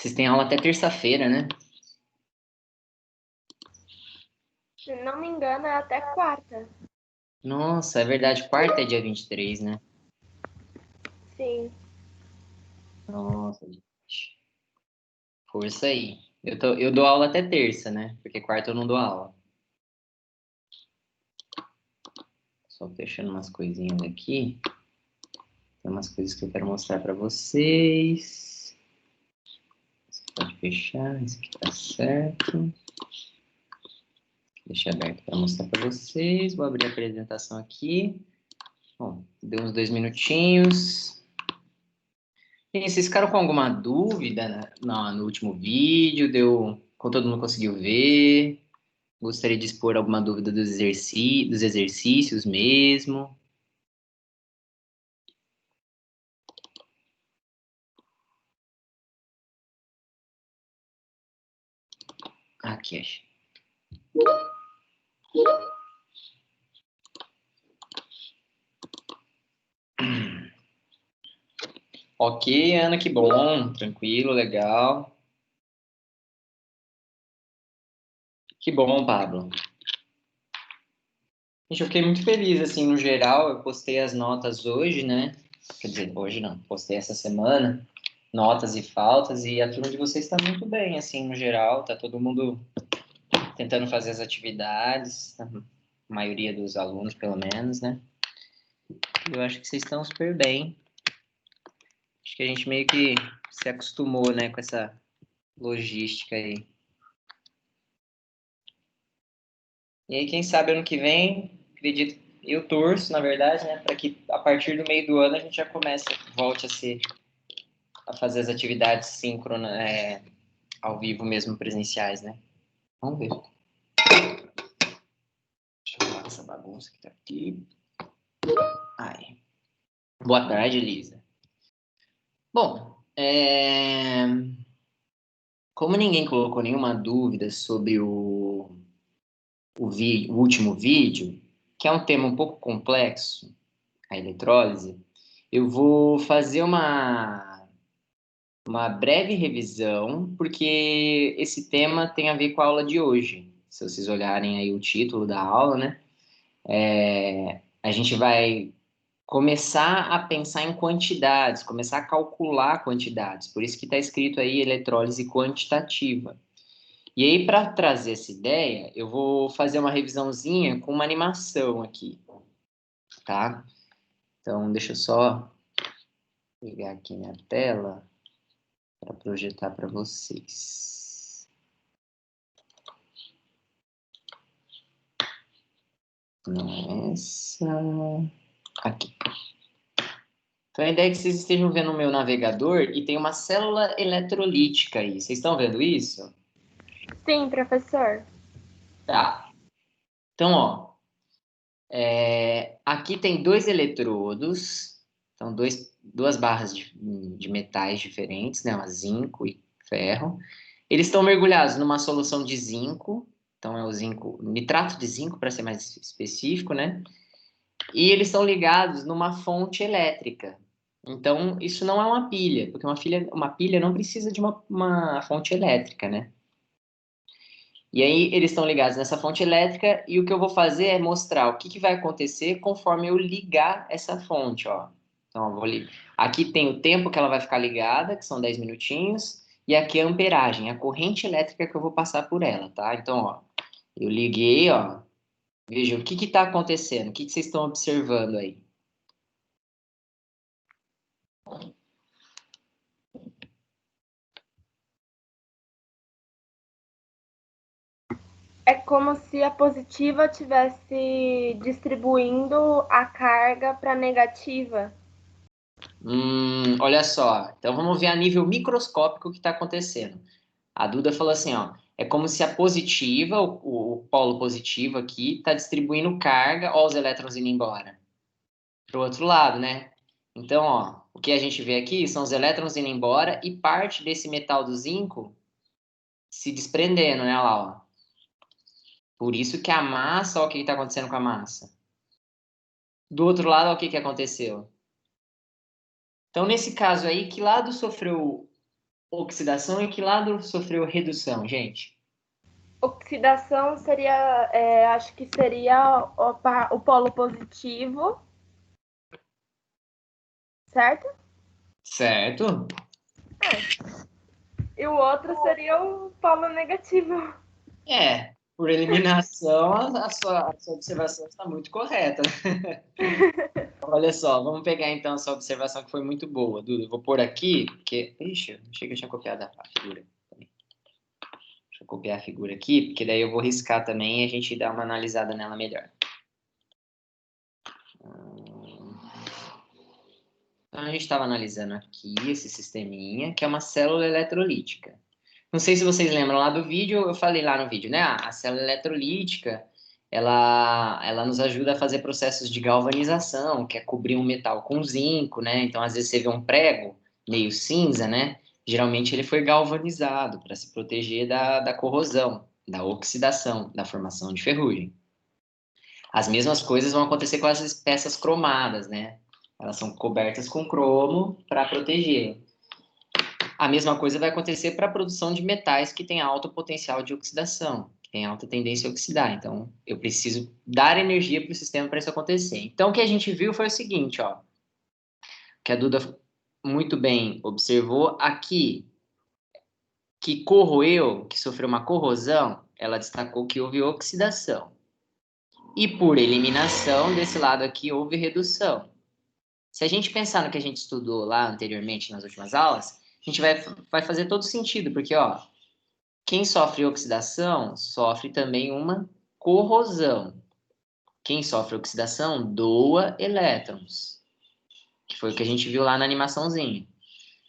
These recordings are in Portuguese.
Vocês têm aula até terça-feira, né? Se não me engano, é até quarta. Nossa, é verdade. Quarta é dia 23, né? Sim. Nossa, gente. Força aí. Eu dou aula até terça, né? Porque quarta eu não dou aula. Só fechando umas coisinhas aqui. Tem umas coisas que eu quero mostrar para vocês. Você pode fechar, isso aqui tá certo. Deixa aberto para mostrar para vocês. Vou abrir a apresentação aqui. Bom, deu uns 2 minutinhos. E vocês ficaram com alguma dúvida no último vídeo? Como todo mundo conseguiu ver? Gostaria de expor alguma dúvida dos exercícios mesmo? Aqui, achei. Ok, Ana, que bom. Tranquilo, legal. Que bom, Pablo. Gente, eu fiquei muito feliz, assim, no geral. Eu postei as notas hoje, né? Quer dizer, hoje não. Postei essa semana. Notas e faltas. E a turma de vocês está muito bem, assim, no geral. Tá todo mundo tentando fazer as atividades. A maioria dos alunos, pelo menos, né? Eu acho que vocês estão super bem. Acho que a gente meio que se acostumou, né, com essa logística aí. E aí, quem sabe ano que vem, acredito, eu torço, na verdade, né, para que a partir do meio do ano a gente já volte a fazer as atividades síncronas, ao vivo mesmo, presenciais, né? Vamos ver. Deixa eu arrumar essa bagunça que tá aqui. Ai. Boa tarde, Elisa. Bom, como ninguém colocou nenhuma dúvida sobre o último vídeo, que é um tema um pouco complexo, a eletrólise, eu vou fazer uma breve revisão, porque esse tema tem a ver com a aula de hoje. Se vocês olharem aí o título da aula, né? A gente vai começar a pensar em quantidades, começar a calcular quantidades. Por isso que está escrito aí eletrólise quantitativa. E aí, para trazer essa ideia, eu vou fazer uma revisãozinha com uma animação aqui, tá? Então, deixa eu só ligar aqui minha tela para projetar para vocês. Não é essa. Aqui. Então, a ideia é que vocês estejam vendo o meu navegador e tem uma célula eletrolítica aí. Vocês estão vendo isso? Sim, professor. Tá. Então, ó, aqui tem 2 eletrodos, então duas barras de metais diferentes, né? Uma zinco e ferro. Eles estão mergulhados numa solução de zinco, então é o zinco, nitrato de zinco, para ser mais específico, né? E eles estão ligados numa fonte elétrica. Então, isso não é uma pilha, porque uma pilha não precisa de uma fonte elétrica, né? E aí eles estão ligados nessa fonte elétrica e o que eu vou fazer é mostrar o que vai acontecer conforme eu ligar essa fonte, ó. Então, aqui tem o tempo que ela vai ficar ligada, que são 10 minutinhos, e aqui a amperagem, a corrente elétrica que eu vou passar por ela, tá? Então, ó, eu liguei, ó, veja o que está acontecendo, o que vocês estão observando aí. É como se a positiva estivesse distribuindo a carga para a negativa. Olha só, então vamos ver a nível microscópico o que está acontecendo. A Duda falou assim, ó, é como se a positiva, o polo positivo aqui, está distribuindo carga, ó, os elétrons indo embora. Para o outro lado, né? Então, ó, o que a gente vê aqui são os elétrons indo embora e parte desse metal do zinco se desprendendo, né? Olha lá, ó. Por isso que a massa, ó, o que está acontecendo com a massa. Do outro lado, ó, o que aconteceu. Então, nesse caso aí, que lado sofreu oxidação e que lado sofreu redução, gente? Oxidação seria, acho que seria o polo positivo, certo? Certo? E o outro seria o polo negativo. Por eliminação, a sua observação está muito correta. Olha só, vamos pegar então a sua observação que foi muito boa, Duda. Eu vou pôr aqui, porque. Ixi, achei que eu tinha copiado a figura. Deixa eu copiar a figura aqui, porque daí eu vou riscar também e a gente dá uma analisada nela melhor. Então, a gente estava analisando aqui esse sisteminha, que é uma célula eletrolítica. Não sei se vocês lembram lá do vídeo, eu falei lá no vídeo, né? A célula eletrolítica, ela nos ajuda a fazer processos de galvanização, que é cobrir um metal com zinco, né? Então, às vezes você vê um prego meio cinza, né? Geralmente ele foi galvanizado para se proteger da corrosão, da oxidação, da formação de ferrugem. As mesmas coisas vão acontecer com as peças cromadas, né? Elas são cobertas com cromo para proteger. A mesma coisa vai acontecer para a produção de metais que têm alto potencial de oxidação, que têm alta tendência a oxidar. Então, eu preciso dar energia para o sistema para isso acontecer. Então, o que a gente viu foi o seguinte, ó, que a Duda muito bem observou aqui, que corroeu, que sofreu uma corrosão, ela destacou que houve oxidação. E por eliminação, desse lado aqui, houve redução. Se a gente pensar no que a gente estudou lá anteriormente nas últimas aulas, a gente vai fazer todo sentido, porque ó, quem sofre oxidação sofre também uma corrosão. Quem sofre oxidação doa elétrons, que foi o que a gente viu lá na animaçãozinha.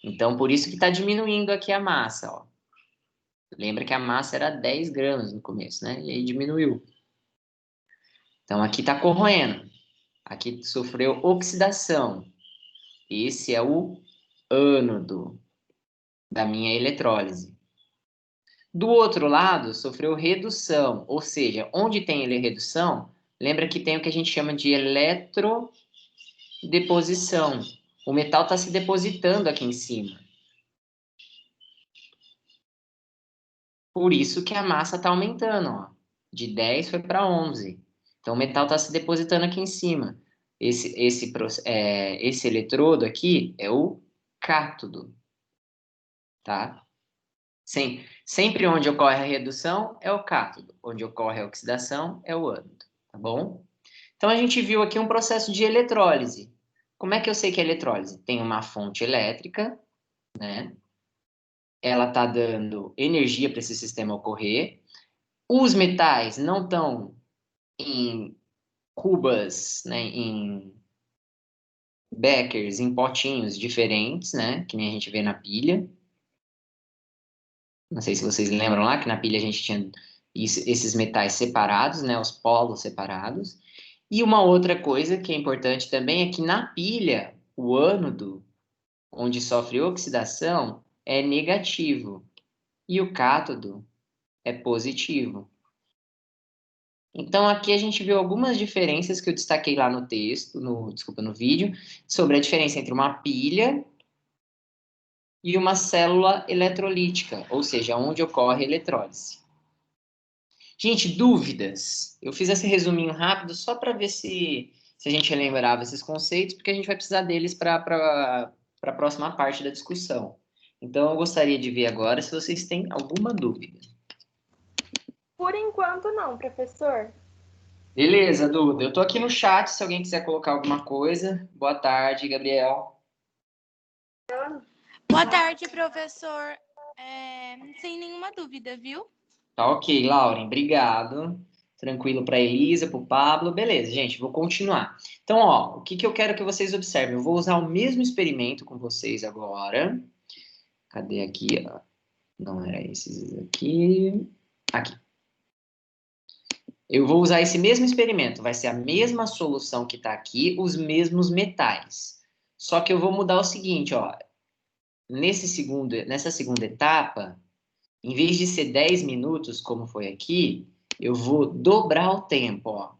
Então, por isso que está diminuindo aqui a massa. Ó. Lembra que a massa era 10 gramas no começo, né? E aí diminuiu. Então, aqui está corroendo. Aqui sofreu oxidação. Esse é o ânodo da minha eletrólise. Do outro lado, sofreu redução, ou seja, onde tem redução, lembra que tem o que a gente chama de eletrodeposição. O metal está se depositando aqui em cima. Por isso que a massa está aumentando, ó. De 10 foi para 11. Então, o metal está se depositando aqui em cima. Esse eletrodo aqui é o cátodo, tá? Sempre onde ocorre a redução é o cátodo, onde ocorre a oxidação é o ânodo, tá bom? Então a gente viu aqui um processo de eletrólise. Como é que eu sei que é eletrólise? Tem uma fonte elétrica, né? Ela está dando energia para esse sistema ocorrer. Os metais não estão em cubas, né? Em beckers, em potinhos diferentes, né? Que nem a gente vê na pilha. Não sei se vocês lembram lá que na pilha a gente tinha esses metais separados, né, os polos separados. E uma outra coisa que é importante também é que na pilha, o ânodo, onde sofre oxidação, é negativo e o cátodo é positivo. Então aqui a gente viu algumas diferenças que eu destaquei lá no texto, no vídeo, sobre a diferença entre uma pilha e uma célula eletrolítica, ou seja, onde ocorre a eletrólise. Gente, dúvidas? Eu fiz esse resuminho rápido só para ver se a gente lembrava esses conceitos, porque a gente vai precisar deles para a próxima parte da discussão. Então, eu gostaria de ver agora se vocês têm alguma dúvida. Por enquanto, não, professor. Beleza, Duda. Eu estou aqui no chat, se alguém quiser colocar alguma coisa. Boa tarde, Gabriel. Boa tarde, professor. Sem nenhuma dúvida, viu? Tá ok, Lauren, obrigado. Tranquilo para Elisa, para o Pablo. Beleza, gente, vou continuar. Então, ó, o que que eu quero que vocês observem? Eu vou usar o mesmo experimento com vocês agora. Cadê aqui? Ó? Não era esses aqui. Aqui. Eu vou usar esse mesmo experimento. Vai ser a mesma solução que está aqui, os mesmos metais. Só que eu vou mudar o seguinte, ó. Nessa segunda etapa, em vez de ser 10 minutos, como foi aqui, eu vou dobrar o tempo, ó.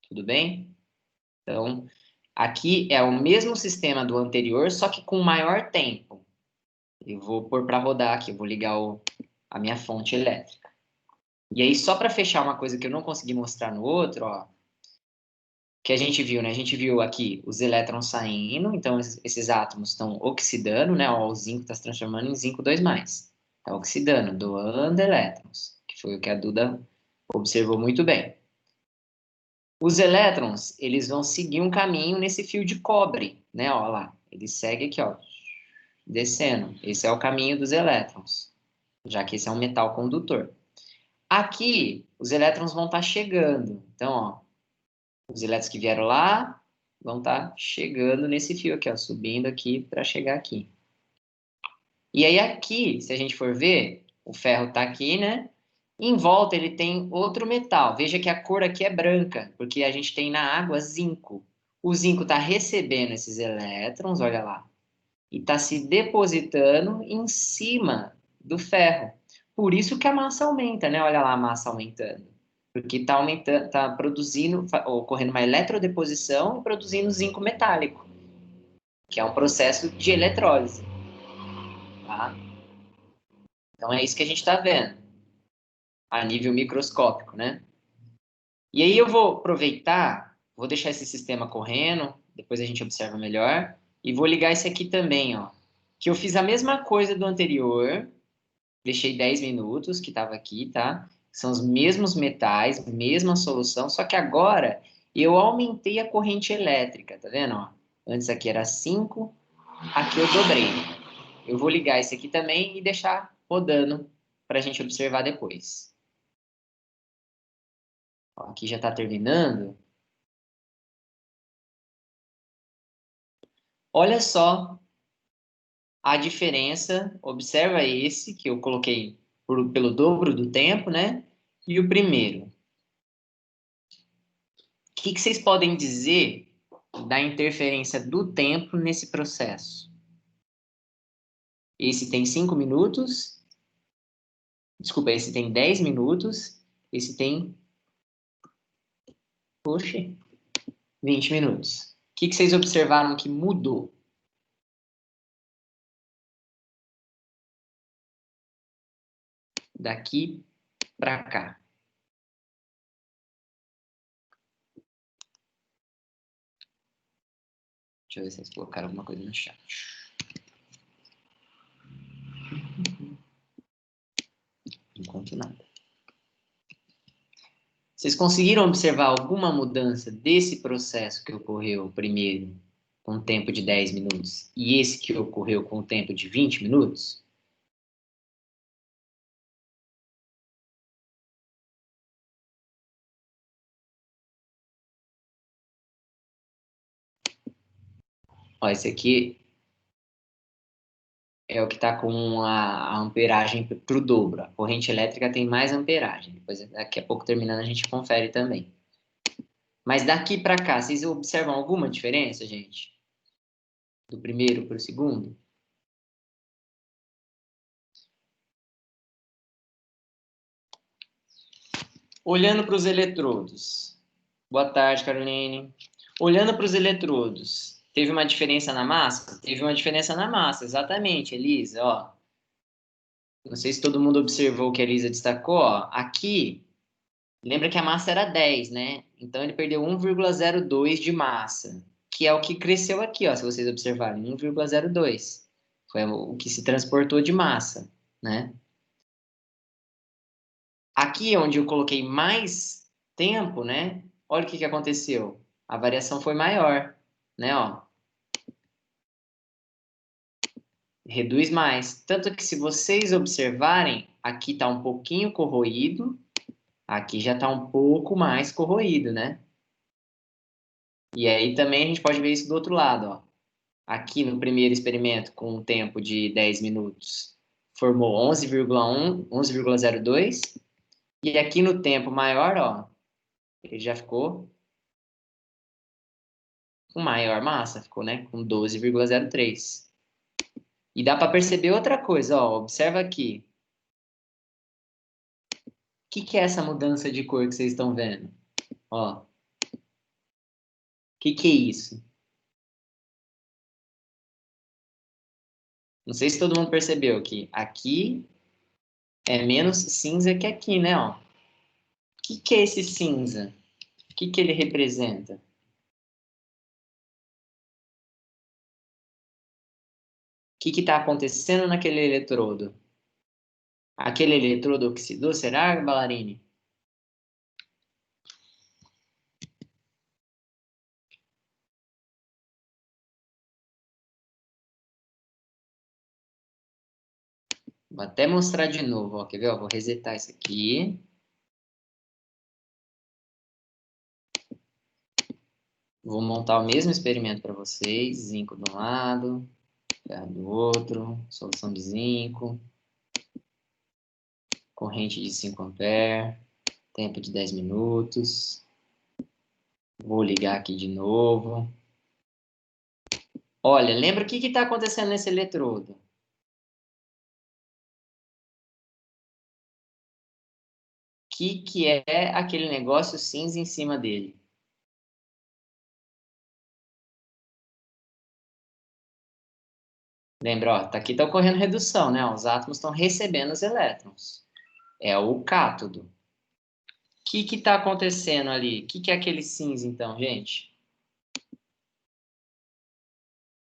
Tudo bem? Então, aqui é o mesmo sistema do anterior, só que com maior tempo. Eu vou pôr para rodar aqui, eu vou ligar a minha fonte elétrica. E aí, só para fechar uma coisa que eu não consegui mostrar no outro, ó, que a gente viu, né? A gente viu aqui os elétrons saindo, então esses átomos estão oxidando, né? Ó, o zinco está se transformando em zinco 2+. Está oxidando, doando elétrons, que foi o que a Duda observou muito bem. Os elétrons, eles vão seguir um caminho nesse fio de cobre, né? Ó lá, ele segue aqui, ó, descendo. Esse é o caminho dos elétrons, já que esse é um metal condutor. Aqui, os elétrons vão estar chegando. Então, ó, os elétrons que vieram lá vão estar chegando nesse fio aqui, ó, subindo aqui para chegar aqui. E aí aqui, se a gente for ver, o ferro está aqui, né? Em volta ele tem outro metal. Veja que a cor aqui é branca, porque a gente tem na água zinco. O zinco está recebendo esses elétrons, olha lá, e está se depositando em cima do ferro. Por isso que a massa aumenta, né? Olha lá a massa aumentando. Porque está aumentando, está produzindo, ocorrendo uma eletrodeposição e produzindo zinco metálico, que é um processo de eletrólise. Tá? Então é isso que a gente está vendo, a nível microscópico, né? E aí eu vou aproveitar, vou deixar esse sistema correndo, depois a gente observa melhor, e vou ligar esse aqui também, ó. Que eu fiz a mesma coisa do anterior, deixei 10 minutos, que estava aqui, tá? São os mesmos metais, mesma solução, só que agora eu aumentei a corrente elétrica, tá vendo? Ó? Antes aqui era 5, aqui eu dobrei. Eu vou ligar esse aqui também e deixar rodando para a gente observar depois. Ó, aqui já está terminando. Olha só a diferença, observa esse que eu coloquei pelo dobro do tempo, né? E o primeiro. O que vocês podem dizer da interferência do tempo nesse processo? Esse tem 5 minutos. Desculpa, esse tem 10 minutos. Esse tem, poxa, 20 minutos. O que vocês observaram que mudou? Daqui para cá. Deixa eu ver se vocês colocaram alguma coisa no chat. Enquanto nada. Vocês conseguiram observar alguma mudança desse processo que ocorreu primeiro com tempo de 10 minutos e esse que ocorreu com tempo de 20 minutos? Ó, esse aqui é o que está com a amperagem para o dobro. A corrente elétrica tem mais amperagem. Depois, daqui a pouco terminando, a gente confere também. Mas daqui para cá, vocês observam alguma diferença, gente? Do primeiro para o segundo? Olhando para os eletrodos. Boa tarde, Caroline. Olhando para os eletrodos, teve uma diferença na massa? Teve uma diferença na massa, exatamente, Elisa. Ó. Não sei se todo mundo observou o que a Elisa destacou. Ó. Aqui, lembra que a massa era 10, né? Então ele perdeu 1,02 de massa, que é o que cresceu aqui, ó, se vocês observarem, 1,02. Foi o que se transportou de massa, né? Aqui onde eu coloquei mais tempo, né? Olha o que aconteceu. A variação foi maior, né? Ó. Reduz mais. Tanto que se vocês observarem, aqui está um pouquinho corroído, aqui já está um pouco mais corroído, né? E aí também a gente pode ver isso do outro lado, ó. Aqui no primeiro experimento, com um tempo de 10 minutos, formou 11,1, 11,02. E aqui no tempo maior, ó, ele já ficou com maior massa, ficou, né, com 12,03. E dá para perceber outra coisa, ó, observa aqui. O que é essa mudança de cor que vocês estão vendo? Ó, o que é isso? Não sei se todo mundo percebeu que aqui é menos cinza que aqui, né? Ó. O que é esse cinza? O que ele representa? O que está acontecendo naquele eletrodo? Aquele eletrodo oxidou, será, Ballarini? Vou até mostrar de novo, ó. Quer ver? Ó, vou resetar isso aqui. Vou montar o mesmo experimento para vocês. Zinco de um lado, ferro do outro, solução de zinco, corrente de 5 ampere, tempo de 10 minutos. Vou ligar aqui de novo. Olha, lembra o que está acontecendo nesse eletrodo? O que é aquele negócio cinza em cima dele? Lembra, ó, aqui está ocorrendo redução, né? Os átomos estão recebendo os elétrons. É o cátodo. O que está acontecendo ali? O que é aquele cinza, então, gente?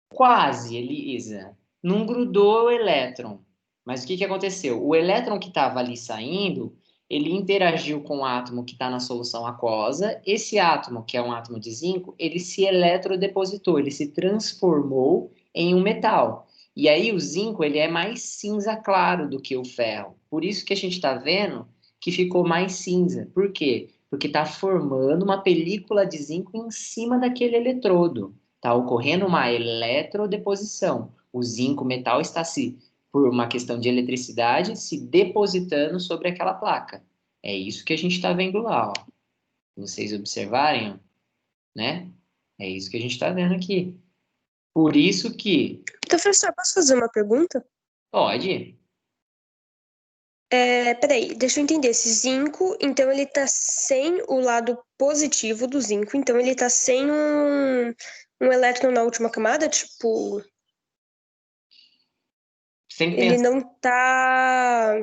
Quase, Elisa. Não grudou o elétron. Mas o que aconteceu? O elétron que estava ali saindo, ele interagiu com o átomo que está na solução aquosa. Esse átomo, que é um átomo de zinco, ele se eletrodepositou, ele se transformou em um metal. E aí o zinco, ele é mais cinza claro do que o ferro. Por isso que a gente está vendo que ficou mais cinza. Por quê? Porque está formando uma película de zinco em cima daquele eletrodo. Está ocorrendo uma eletrodeposição. O zinco metal está por uma questão de eletricidade, se depositando sobre aquela placa. É isso que a gente está vendo lá, ó. Vocês observarem, né? É isso que a gente está vendo aqui. Por isso que... Professor, posso fazer uma pergunta? Pode. Peraí, deixa eu entender. Esse zinco, então ele tá sem o lado positivo do zinco, então ele tá sem um elétron na última camada, tipo, Sem ele pensar. não tá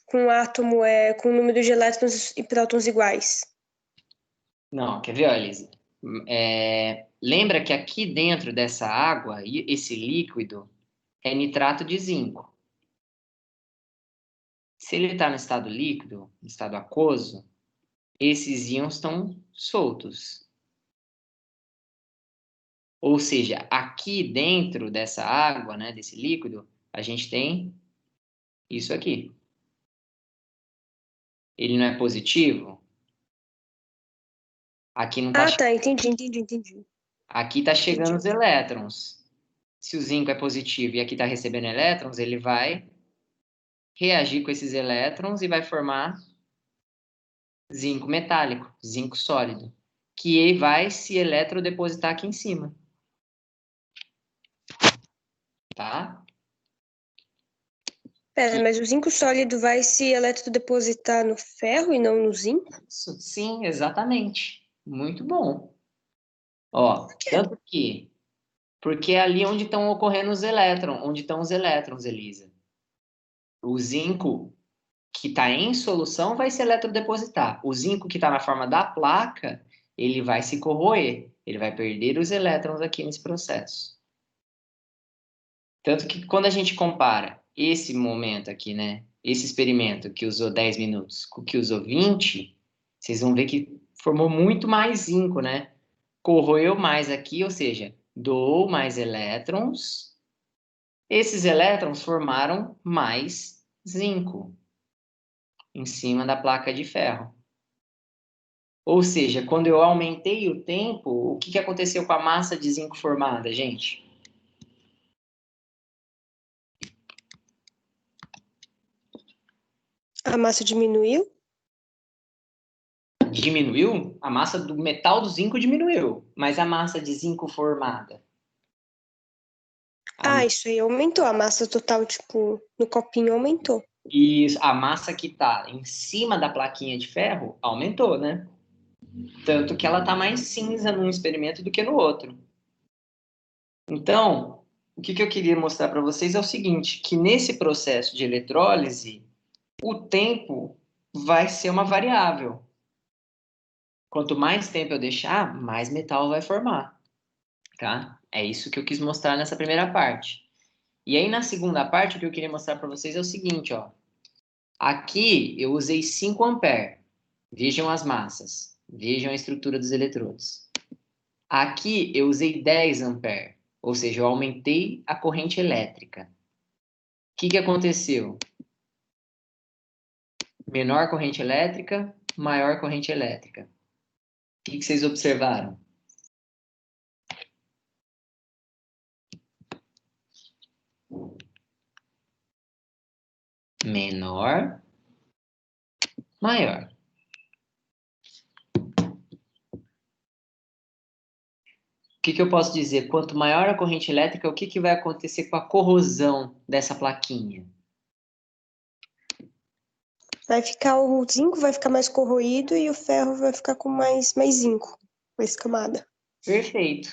com um átomo com um número de elétrons e prótons iguais. Não, quer ver, ó, Elisa? Lembra que aqui dentro dessa água, esse líquido é nitrato de zinco. Se ele está no estado líquido, no estado aquoso, esses íons estão soltos. Ou seja, aqui dentro dessa água, né, desse líquido, a gente tem isso aqui. Ele não é positivo? Aqui não tá, Tá, entendi. aqui tá chegando os elétrons. Se o zinco é positivo e aqui está recebendo elétrons, ele vai reagir com esses elétrons e vai formar zinco metálico, zinco sólido, que vai se eletrodepositar aqui em cima. Tá? Pera, mas o zinco sólido vai se eletrodepositar no ferro e não no zinco? Sim, exatamente. Muito bom. Ó, tanto que... Porque é ali onde estão ocorrendo os elétrons, onde estão os elétrons, Elisa. O zinco que está em solução vai se eletrodepositar. O zinco que está na forma da placa, ele vai se corroer. Ele vai perder os elétrons aqui nesse processo. Tanto que quando a gente compara esse momento aqui, né? Esse experimento que usou 10 minutos com o que usou 20, vocês vão ver que formou muito mais zinco, né? Corroeu mais aqui, ou seja, doou mais elétrons. Esses elétrons formaram mais zinco em cima da placa de ferro. Ou seja, quando eu aumentei o tempo, o que aconteceu com a massa de zinco formada, gente? A massa diminuiu? Diminuiu? A massa do metal do zinco diminuiu, mas a massa de zinco formada? Isso aí aumentou. A massa total, tipo, no copinho aumentou. E a massa que está em cima da plaquinha de ferro aumentou, né? Tanto que ela está mais cinza num experimento do que no outro. Então, o que eu queria mostrar para vocês é o seguinte, que nesse processo de eletrólise, o tempo vai ser uma variável. Quanto mais tempo eu deixar, mais metal vai formar, tá? É isso que eu quis mostrar nessa primeira parte. E aí, na segunda parte, o que eu queria mostrar para vocês é o seguinte, ó. Aqui, eu usei 5 amperes. Vejam as massas. Vejam a estrutura dos eletrodos. Aqui, eu usei 10 amperes. Ou seja, eu aumentei a corrente elétrica. O que aconteceu? Menor corrente elétrica, maior corrente elétrica. O que vocês observaram? Menor, maior. O que eu posso dizer? Quanto maior a corrente elétrica, o que vai acontecer com a corrosão dessa plaquinha? O zinco vai ficar mais corroído e o ferro vai ficar com mais zinco, mais camada. Perfeito.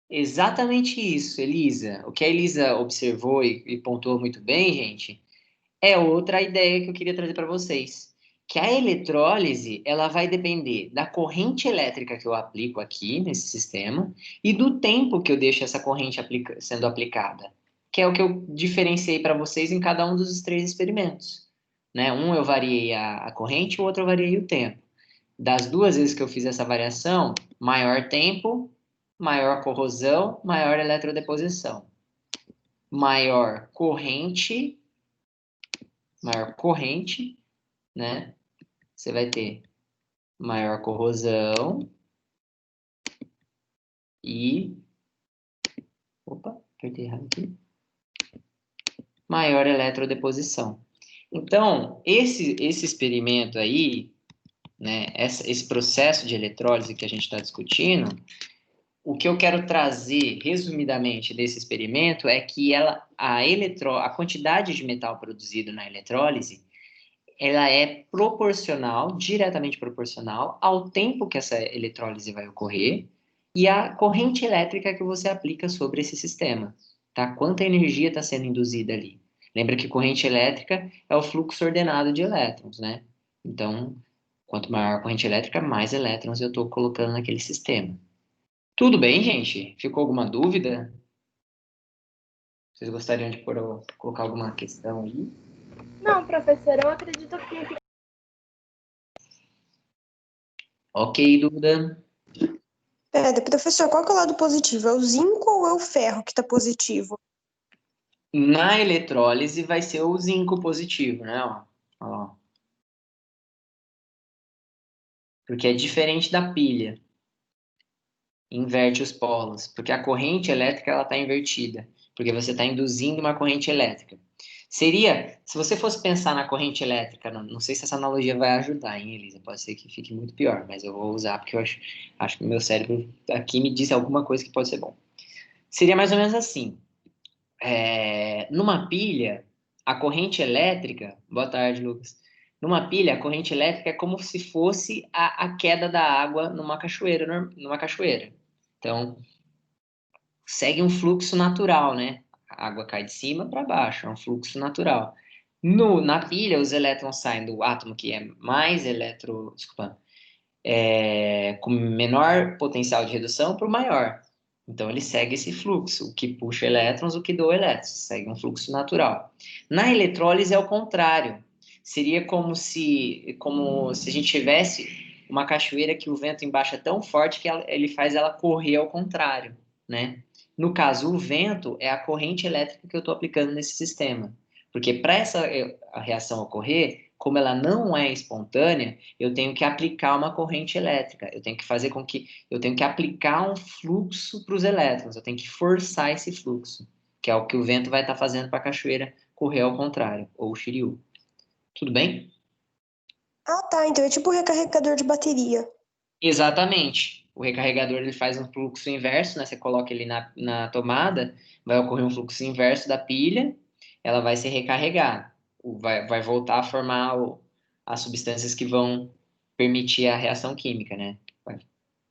Exatamente isso, Elisa. O que a Elisa observou e pontuou muito bem, gente, é outra ideia que eu queria trazer para vocês. Que a eletrólise, ela vai depender da corrente elétrica que eu aplico aqui nesse sistema e do tempo que eu deixo essa corrente sendo aplicada, que é o que eu diferenciei para vocês em cada um dos 3 experimentos. Né? Um eu variei a corrente, o outro eu variei o tempo. Das 2 vezes que eu fiz essa variação, maior tempo, maior corrosão, maior eletrodeposição. Maior corrente, né? Você vai ter maior corrosão e... Opa, apertei errado aqui. Maior eletrodeposição. Então, esse experimento aí, né, esse processo de eletrólise que a gente está discutindo, o que eu quero trazer, resumidamente, desse experimento é que a quantidade de metal produzido na eletrólise, ela é proporcional, diretamente proporcional, ao tempo que essa eletrólise vai ocorrer e à corrente elétrica que você aplica sobre esse sistema, tá? Quanta energia está sendo induzida ali. Lembra que corrente elétrica é o fluxo ordenado de elétrons, né? Então, quanto maior a corrente elétrica, mais elétrons eu estou colocando naquele sistema. Tudo bem, gente? Ficou alguma dúvida? Vocês gostariam de colocar alguma questão aí? Não, professor, eu acredito que Ok, Duda. Professor, qual que é o lado positivo? É o zinco ou é o ferro que está positivo? Na eletrólise vai ser o zinco positivo, né? Ó. Porque é diferente da pilha. Inverte os polos. Porque a corrente elétrica ela está invertida. Porque você está induzindo uma corrente elétrica. Seria, se você fosse pensar na corrente elétrica, não sei se essa analogia vai ajudar, hein, Elisa? Pode ser que fique muito pior, mas eu vou usar porque eu acho que o meu cérebro aqui me disse alguma coisa que pode ser bom. Seria mais ou menos assim. Numa pilha, a corrente elétrica... Boa tarde, Lucas. Numa pilha, a corrente elétrica é como se fosse a queda da água numa cachoeira. Então, segue um fluxo natural, né? A água cai de cima para baixo, é um fluxo natural. Na pilha, os elétrons saem do átomo que é com menor potencial de redução para o maior. Então, ele segue esse fluxo, o que puxa elétrons, o que doa elétrons, segue um fluxo natural. Na eletrólise é o contrário. Seria como se a gente tivesse uma cachoeira que o vento embaixo é tão forte que ele faz ela correr ao contrário, né? No caso, o vento é a corrente elétrica que eu estou aplicando nesse sistema. Porque para a reação ocorrer, como ela não é espontânea, eu tenho que aplicar uma corrente elétrica. Eu tenho que aplicar um fluxo para os elétrons. Eu tenho que forçar esse fluxo, que é o que o vento vai estar fazendo para a cachoeira correr ao contrário, ou o Shiryu. Tudo bem? Ah, tá. Então é tipo um recarregador de bateria. Exatamente. O recarregador ele faz um fluxo inverso, né? Você coloca ele na tomada, vai ocorrer um fluxo inverso da pilha, ela vai se recarregar, vai voltar a formar as substâncias que vão permitir a reação química, né?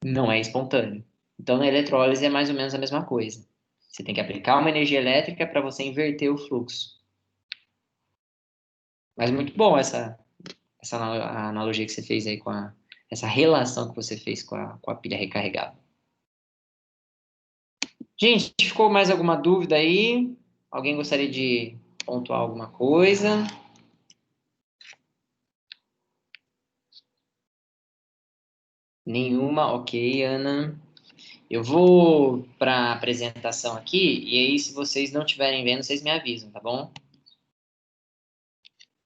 Não é espontâneo. Então, na eletrólise é mais ou menos a mesma coisa. Você tem que aplicar uma energia elétrica para você inverter o fluxo. Mas muito bom essa analogia que você fez aí essa relação que você fez com a pilha recarregável. Gente, ficou mais alguma dúvida aí? Alguém gostaria de pontuar alguma coisa? Nenhuma? Ok, Ana. Eu vou para a apresentação aqui, e aí, se vocês não estiverem vendo, vocês me avisam, tá bom?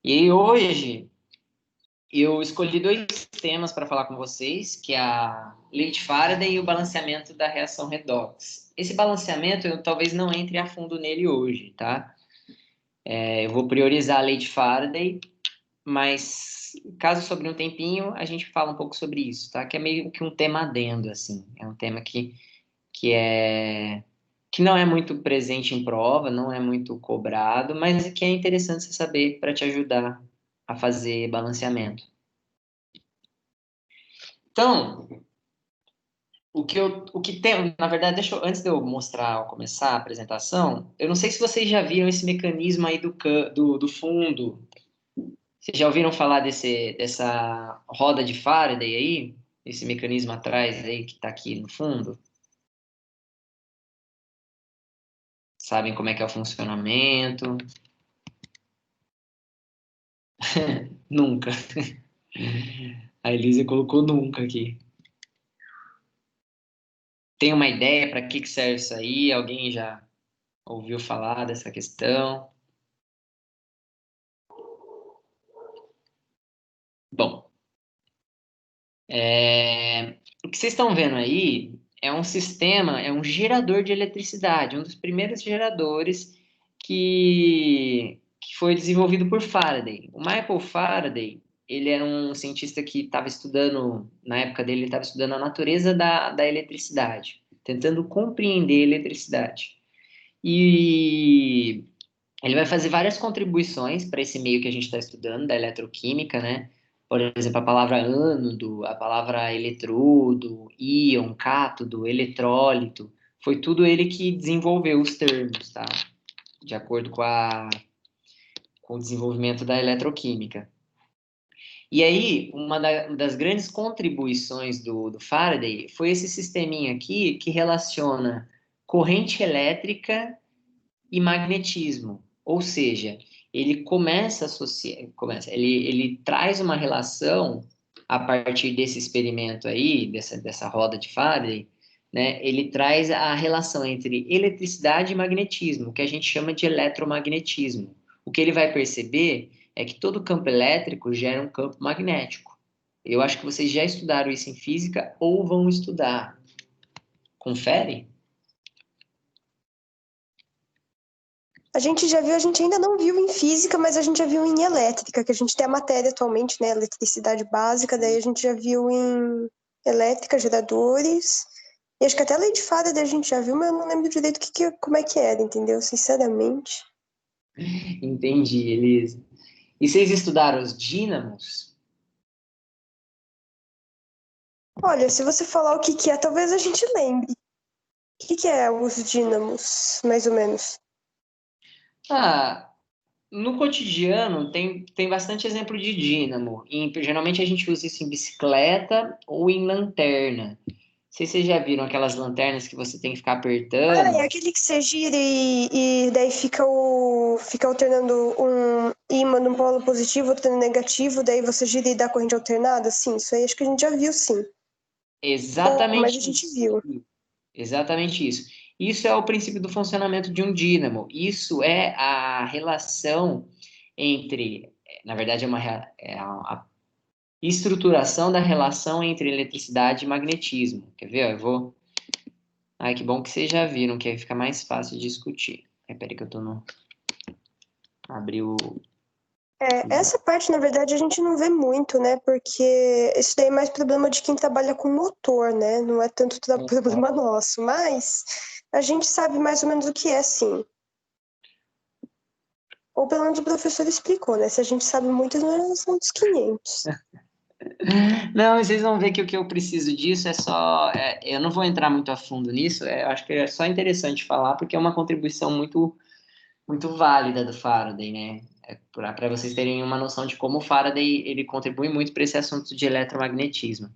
E aí, hoje, eu escolhi dois temas para falar com vocês, que é a lei de Faraday e o balanceamento da reação redox. Esse balanceamento, eu talvez não entre a fundo nele hoje, tá? Eu vou priorizar a lei de Faraday, mas caso sobre um tempinho, a gente fala um pouco sobre isso, tá? Que é meio que um tema adendo, assim. É um tema que não é muito presente em prova, não é muito cobrado, mas que é interessante você saber para te ajudar a fazer balanceamento. Então, o que tem, na verdade, antes de eu mostrar, começar a apresentação, eu não sei se vocês já viram esse mecanismo aí do fundo. Vocês já ouviram falar dessa roda de Faraday aí? Esse mecanismo atrás aí que está aqui no fundo? Sabem como é que é o funcionamento? Nunca. A Elisa colocou nunca aqui. Tem uma ideia para que serve isso aí? Alguém já ouviu falar dessa questão? Bom, o que vocês estão vendo aí é um sistema, é um gerador de eletricidade, um dos primeiros geradores que foi desenvolvido por Faraday. O Michael Faraday, ele era um cientista que estava estudando, na época dele, ele estava estudando a natureza da eletricidade, tentando compreender a eletricidade. E ele vai fazer várias contribuições para esse meio que a gente está estudando, da eletroquímica, né? Por exemplo, a palavra ânodo, a palavra eletrodo, íon, cátodo, eletrólito. Foi tudo ele que desenvolveu os termos, tá? De acordo com o desenvolvimento da eletroquímica. E aí, uma das grandes contribuições do Faraday foi esse sisteminha aqui que relaciona corrente elétrica e magnetismo. Ou seja, ele começa a associar, ele traz uma relação a partir desse experimento aí, dessa roda de Faraday, né? Ele traz a relação entre eletricidade e magnetismo, que a gente chama de eletromagnetismo. O que ele vai perceber é que todo campo elétrico gera um campo magnético. Eu acho que vocês já estudaram isso em física ou vão estudar. Confere? A gente já viu, a gente ainda não viu em física, mas a gente já viu em elétrica, que a gente tem a matéria atualmente, né? Eletricidade básica, daí a gente já viu em elétrica, geradores. E acho que até a lei de Faraday a gente já viu, mas eu não lembro direito como é que era, entendeu? Sinceramente. Entendi, Elisa. E vocês estudaram os dínamos? Olha, se você falar o que é, talvez a gente lembre. O que é os dínamos, mais ou menos? Ah, no cotidiano tem bastante exemplo de dínamo. Geralmente a gente usa isso em bicicleta ou em lanterna. Não sei se vocês já viram aquelas lanternas que você tem que ficar Ah, é apertando. aquele que você gira e daí fica alternando um ímã no polo positivo, outro no negativo, daí você gira e dá corrente alternada? Sim, isso aí acho que a gente já viu, sim. Pouco, mas a Exatamente gente isso. viu. Exatamente isso. Isso é o princípio do funcionamento de um dínamo. Isso é a relação entre, na verdade, é a estruturação da relação entre eletricidade e magnetismo. Quer ver? Eu vou. Ai, que bom que vocês já viram, que aí fica mais fácil de discutir. Peraí que eu tô no. Abri o. Essa parte, na verdade, a gente não vê muito, né? Porque isso daí é mais problema de quem trabalha com motor, né? Não é tanto problema nosso, mas a gente sabe mais ou menos o que é, sim. Ou pelo menos o professor explicou, né? Se a gente sabe muito, nós somos dos 500. Não, vocês vão ver que o que eu preciso disso é só. Eu não vou entrar muito a fundo nisso, eu acho que é só interessante falar, porque é uma contribuição muito, muito válida do Faraday, né? Para vocês terem uma noção de como o Faraday ele contribui muito para esse assunto de eletromagnetismo.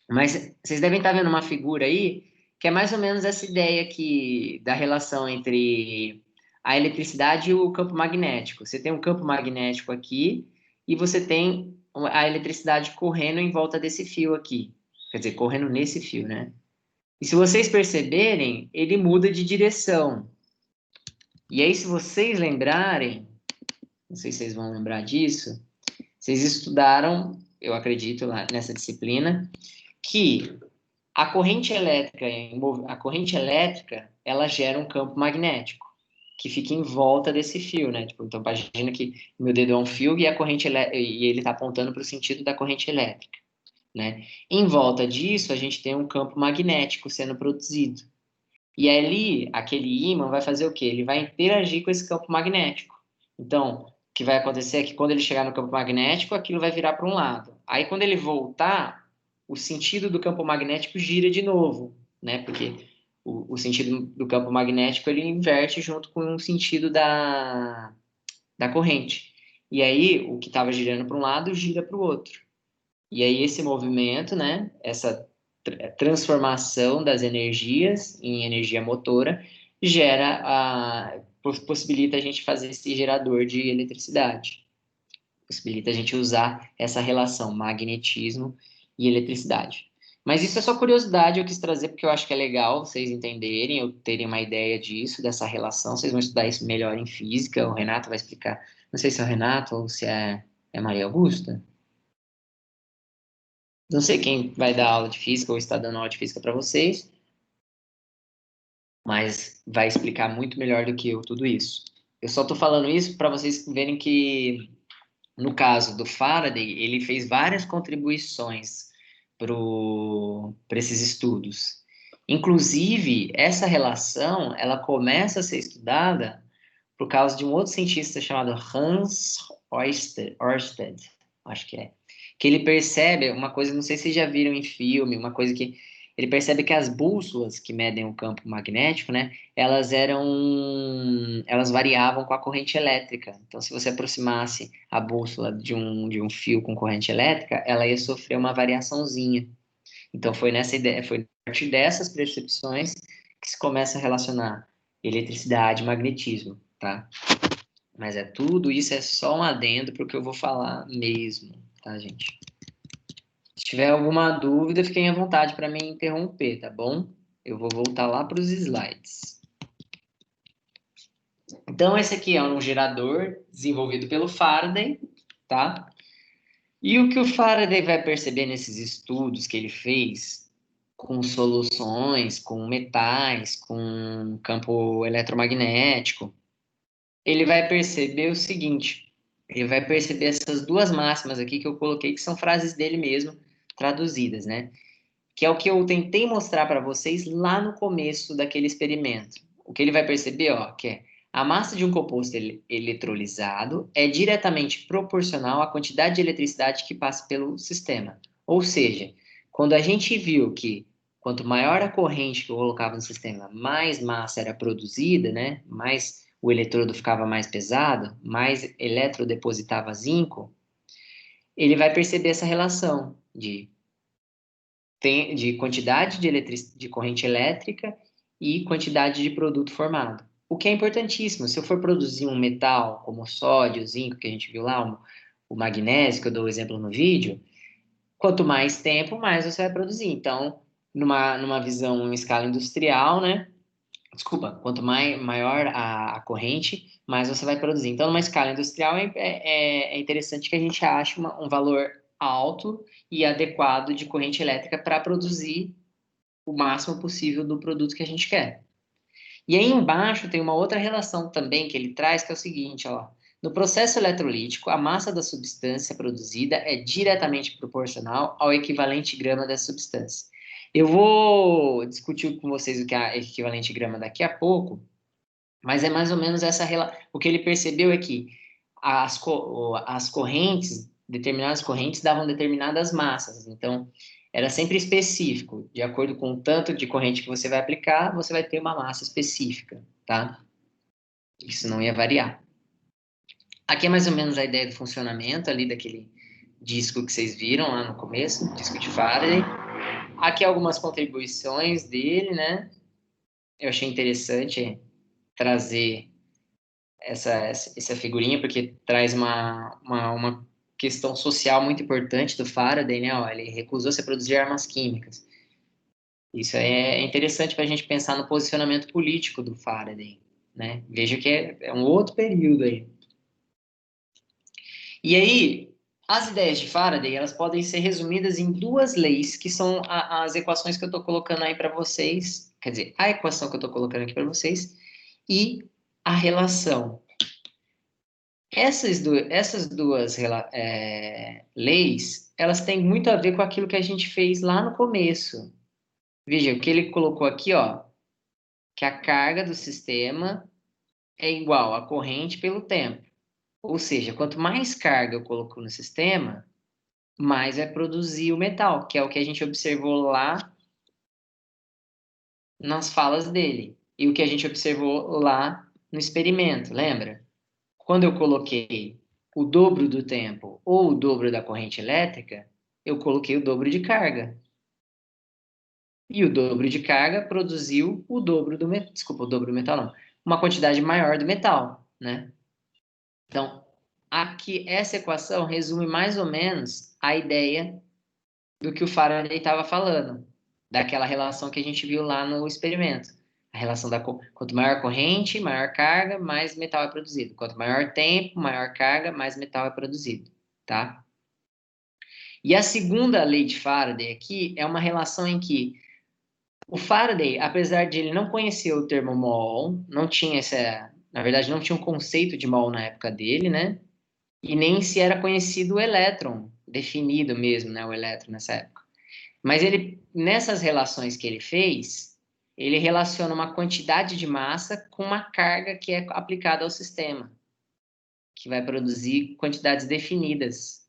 Mas vocês devem estar vendo uma figura aí que é mais ou menos essa ideia que, da relação entre a eletricidade e o campo magnético. Você tem um campo magnético aqui e você tem a eletricidade correndo em volta desse fio aqui. Quer dizer, correndo nesse fio, né? E se vocês perceberem, ele muda de direção. E aí, se vocês lembrarem, não sei se vocês vão lembrar disso, vocês estudaram, eu acredito, lá nessa disciplina, que a corrente elétrica, ela gera um campo magnético que fica em volta desse fio, né? Tipo, então, imagina que o meu dedo é um fio e e ele está apontando para o sentido da corrente elétrica, né? Em volta disso, a gente tem um campo magnético sendo produzido. E ali, aquele ímã vai fazer o quê? Ele vai interagir com esse campo magnético. Então, o que vai acontecer é que quando ele chegar no campo magnético, aquilo vai virar para um lado. Aí, quando ele voltar, o sentido do campo magnético gira de novo, né? Porque o sentido do campo magnético ele inverte junto com o sentido da corrente. E aí, o que estava girando para um lado gira para o outro. E aí, esse movimento, né? Essa transformação das energias em energia motora possibilita a gente fazer esse gerador de eletricidade. Possibilita a gente usar essa relação magnetismo e eletricidade. Mas isso é só curiosidade, eu quis trazer porque eu acho que é legal vocês entenderem, eu terem uma ideia disso, dessa relação. Vocês vão estudar isso melhor em física, o Renato vai explicar. Não sei se é o Renato ou se é Maria Augusta. Não sei quem vai dar aula de física ou está dando aula de física para vocês, mas vai explicar muito melhor do que eu tudo isso. Eu só estou falando isso para vocês verem que, no caso do Faraday, ele fez várias contribuições para esses estudos. Inclusive, essa relação ela começa a ser estudada por causa de um outro cientista chamado Hans Ørsted, acho que ele percebe uma coisa, não sei se vocês já viram em filme, uma coisa que ele percebe que as bússolas que medem o campo magnético, né, elas variavam com a corrente elétrica. Então, se você aproximasse a bússola de um fio com corrente elétrica, ela ia sofrer uma variaçãozinha. Então, foi nessa ideia, foi a partir dessas percepções que se começa a relacionar eletricidade e magnetismo, tá? Mas tudo isso é só um adendo para o que eu vou falar mesmo, tá, gente? Se tiver alguma dúvida, fiquem à vontade para me interromper, tá bom? Eu vou voltar lá para os slides. Então, esse aqui é um gerador desenvolvido pelo Faraday, tá? E o que o Faraday vai perceber nesses estudos que ele fez com soluções, com metais, com campo eletromagnético, ele vai perceber o seguinte, ele vai perceber essas duas máximas aqui que eu coloquei, que são frases dele mesmo, traduzidas, né? Que é o que eu tentei mostrar para vocês lá no começo daquele experimento. O que ele vai perceber, ó, que é a massa de um composto eletrolizado é diretamente proporcional à quantidade de eletricidade que passa pelo sistema. Ou seja, quando a gente viu que quanto maior a corrente que eu colocava no sistema, mais massa era produzida, né? Mais o eletrodo ficava mais pesado, mais eletrodepositava zinco, ele vai perceber essa relação de quantidade de corrente elétrica e quantidade de produto formado. O que é importantíssimo, se eu for produzir um metal como o sódio, o zinco, que a gente viu lá, o magnésio, que eu dou o exemplo no vídeo, quanto mais tempo, mais você vai produzir. Então, numa visão em escala industrial, né? Desculpa, quanto maior a corrente, mais você vai produzir. Então, numa escala industrial, é interessante que a gente ache um valor alto e adequado de corrente elétrica para produzir o máximo possível do produto que a gente quer. E aí embaixo tem uma outra relação também que ele traz, que é o seguinte, ó. No processo eletrolítico, a massa da substância produzida é diretamente proporcional ao equivalente grama dessa substância. Eu vou discutir com vocês o que é equivalente grama daqui a pouco, mas é mais ou menos essa relação. O que ele percebeu é que as correntes determinadas correntes davam determinadas massas. Então, era sempre específico. De acordo com o tanto de corrente que você vai aplicar, você vai ter uma massa específica, tá? Isso não ia variar. Aqui é mais ou menos a ideia do funcionamento ali daquele disco que vocês viram lá no começo, disco de Faraday. Aqui algumas contribuições dele, né? Eu achei interessante trazer essa figurinha, porque traz uma questão social muito importante do Faraday, né? Ó, ele recusou-se a produzir armas químicas. Isso é interessante para a gente pensar no posicionamento político do Faraday, né? Veja que é um outro período aí. E aí, as ideias de Faraday, elas podem ser resumidas em duas leis, que são as equações que eu estou colocando aí para vocês, quer dizer, a equação que eu estou colocando aqui para vocês, e a relação. Essas duas leis, elas têm muito a ver com aquilo que a gente fez lá no começo. Veja, o que ele colocou aqui, ó, que a carga do sistema é igual à corrente pelo tempo. Ou seja, quanto mais carga eu coloco no sistema, mais vai produzir o metal, que é o que a gente observou lá nas falas dele. E o que a gente observou lá no experimento, lembra? Quando eu coloquei o dobro do tempo ou o dobro da corrente elétrica, eu coloquei o dobro de carga. E o dobro de carga produziu o dobro do metal. Desculpa, o dobro do metal não. Uma quantidade maior do metal, né? Então, aqui, essa equação resume mais ou menos a ideia do que o Faraday estava falando, daquela relação que a gente viu lá no experimento. A relação quanto maior a corrente, maior carga, mais metal é produzido. Quanto maior tempo, maior carga, mais metal é produzido, tá? E a segunda lei de Faraday aqui é uma relação em que o Faraday, apesar de ele não conhecer o termo mol, não tinha na verdade, não tinha um conceito de mol na época dele, né? E nem se era conhecido o elétron, definido mesmo, né? O elétron nessa época. Mas ele, nessas relações que ele fez, ele relaciona uma quantidade de massa com uma carga que é aplicada ao sistema, que vai produzir quantidades definidas.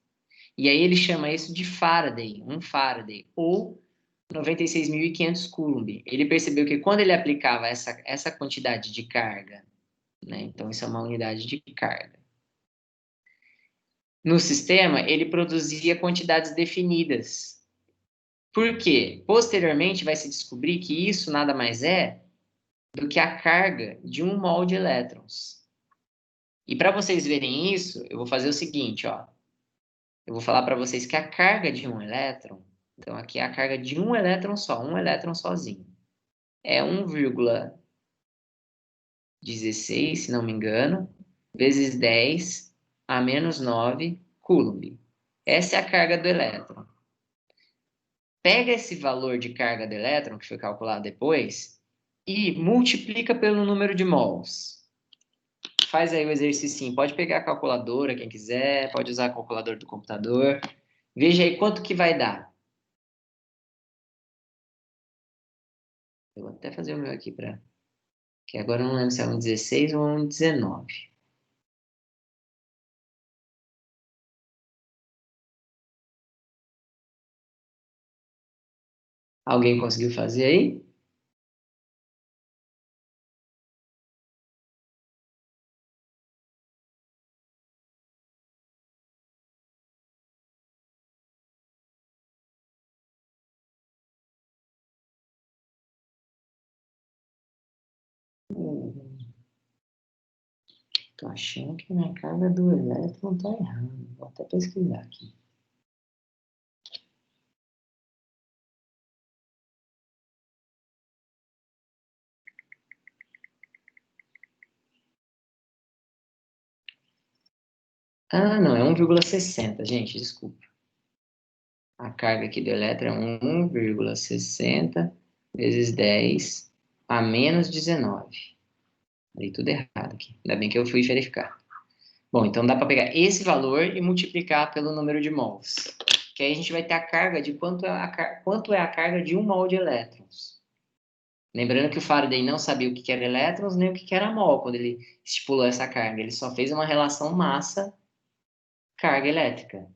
E aí ele chama isso de Faraday, um Faraday, ou 96.500 Coulomb. Ele percebeu que quando ele aplicava essa quantidade de carga, né, então isso é uma unidade de carga, no sistema, ele produzia quantidades definidas. Por quê? Posteriormente vai se descobrir que isso nada mais é do que a carga de um mol de elétrons. E para vocês verem isso, eu vou fazer o seguinte, ó. Eu vou falar para vocês que a carga de um elétron, então aqui é a carga de um elétron só, um elétron sozinho, é 1,16, se não me engano, vezes 10 a menos 9 Coulomb. Essa é a carga do elétron. Pega esse valor de carga do elétron, que foi calculado depois, e multiplica pelo número de mols. Faz aí o exercício. Pode pegar a calculadora, quem quiser, pode usar a calculadora do computador. Veja aí quanto que vai dar. Eu vou até fazer o meu aqui para... que agora eu não lembro se é um 16 ou um 19. Alguém conseguiu fazer aí? Tô achando que a minha carga do elétron tá errando. Vou até pesquisar aqui. Ah, não, é 1,60, gente, desculpa. A carga aqui do elétron é 1,60 vezes 10 a menos 19. Falei tudo errado aqui. Ainda bem que eu fui verificar. Bom, então dá para pegar esse valor e multiplicar pelo número de mols. Que aí a gente vai ter a carga de quanto é a carga de um mol de elétrons. Lembrando que o Faraday não sabia o que era elétrons nem o que era mol quando ele estipulou essa carga. Ele só fez uma relação massa-carga elétrica.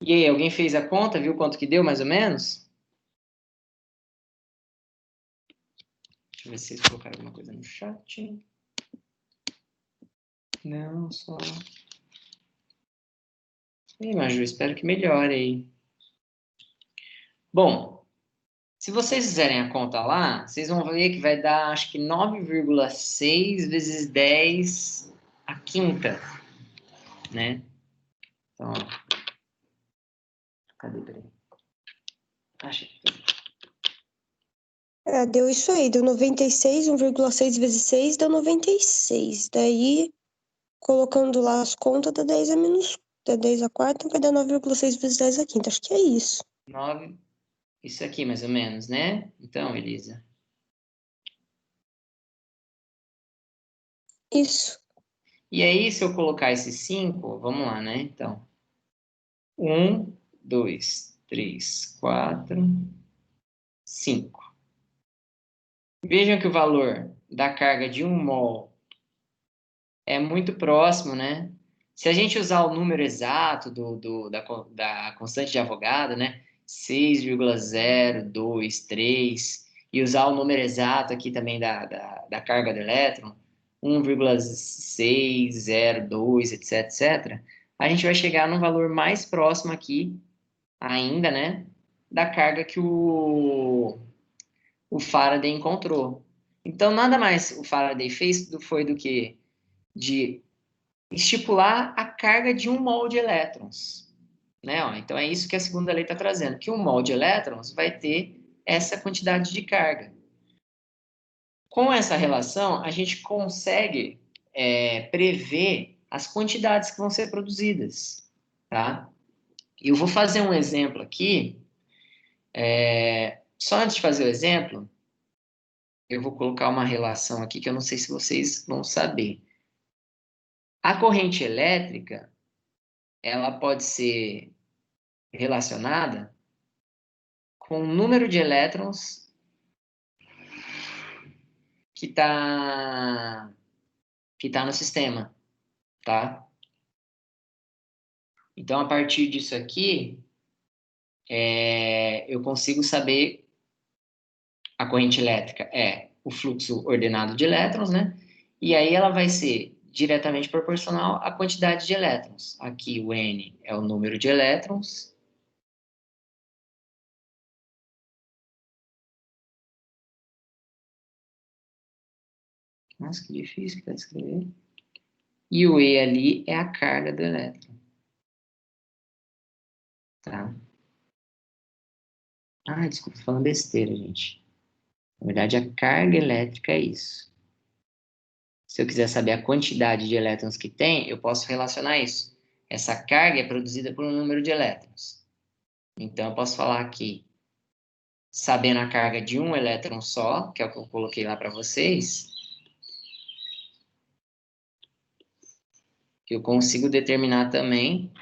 E aí, alguém fez a conta, viu quanto que deu, mais ou menos? Deixa eu ver se vocês colocaram alguma coisa no chat. Não, só... Ei, Maju, espero que melhore aí. Bom, se vocês fizerem a conta lá, vocês vão ver que vai dar, acho que 9,6 vezes 10 a quinta, né? Então, ó. Cadê? Peraí. Achei. Deu isso aí, deu 96, 1,6 vezes 6 deu 96. Daí, colocando lá as contas, dá 10 a menos, dá 10 a quarta, vai dar 9,6 vezes 10 a quinta. Acho que é isso. 9, isso aqui mais ou menos, né? Então, Elisa. Isso. E aí, se eu colocar esse 5, vamos lá, né? Então, 1, 2, 3, 4, 5. Vejam que o valor da carga de 1 mol é muito próximo, né? Se a gente usar o número exato da constante de Avogadro, né? 6,023, e usar o número exato aqui também da carga do elétron, 1,602, etc, etc, a gente vai chegar num valor mais próximo aqui, ainda, né? Da carga que o Faraday encontrou. Então, nada mais o Faraday fez foi do que de estipular a carga de 1 mol de elétrons. Né? Então, é isso que a segunda lei está trazendo, que 1 mol de elétrons vai ter essa quantidade de carga. Com essa relação, a gente consegue prever as quantidades que vão ser produzidas. Tá? Eu vou fazer um exemplo aqui. Só antes de fazer o exemplo, eu vou colocar uma relação aqui que eu não sei se vocês vão saber. A corrente elétrica, ela pode ser relacionada com o número de elétrons que tá no sistema, tá? Então, a partir disso aqui, eu consigo saber a corrente elétrica é o fluxo ordenado de elétrons, né? E aí ela vai ser diretamente proporcional à quantidade de elétrons. Aqui o N é o número de elétrons. Nossa, que difícil para escrever. E o E ali é a carga do elétron. Tá? Ah, desculpa, tô falando besteira, gente. Na verdade, a carga elétrica é isso. Se eu quiser saber a quantidade de elétrons que tem, eu posso relacionar isso. Essa carga é produzida por um número de elétrons. Então, eu posso falar aqui, sabendo a carga de um elétron só, que é o que eu coloquei lá para vocês, eu consigo determinar também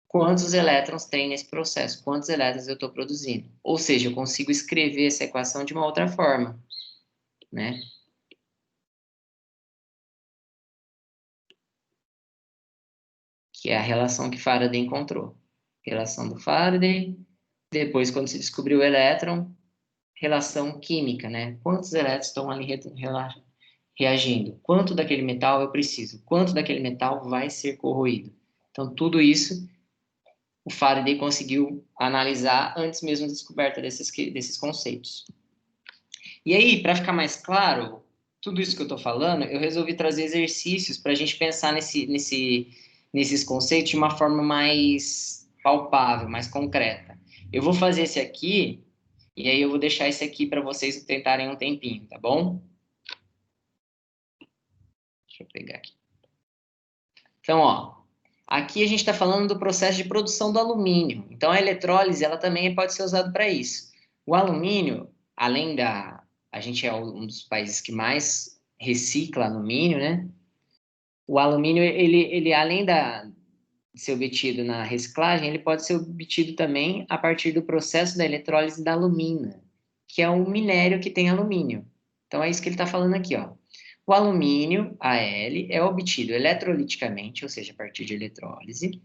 quantos elétrons tem nesse processo, quantos elétrons eu estou produzindo. Ou seja, eu consigo escrever essa equação de uma outra forma, né? Que é a relação que Faraday encontrou. Relação do Faraday, depois quando se descobriu o elétron, relação química, né? Quantos elétrons estão ali reagindo? Quanto daquele metal eu preciso? Quanto daquele metal vai ser corroído? Então, tudo isso o Faraday conseguiu analisar antes mesmo da descoberta desses conceitos. E aí, para ficar mais claro, tudo isso que eu estou falando, eu resolvi trazer exercícios para a gente pensar nesses conceitos de uma forma mais palpável, mais concreta. Eu vou fazer esse aqui, e aí eu vou deixar esse aqui para vocês tentarem um tempinho, tá bom? Deixa eu pegar aqui. Então, ó, aqui a gente está falando do processo de produção do alumínio. Então, a eletrólise, ela também pode ser usada para isso. O alumínio, além da... A gente é um dos países que mais recicla alumínio, né? O alumínio, ele além de ser obtido na reciclagem, ele pode ser obtido também a partir do processo da eletrólise da alumina, que é um minério que tem alumínio. Então, é isso que ele está falando aqui, ó. O alumínio, Al, é obtido eletroliticamente, ou seja, a partir de eletrólise,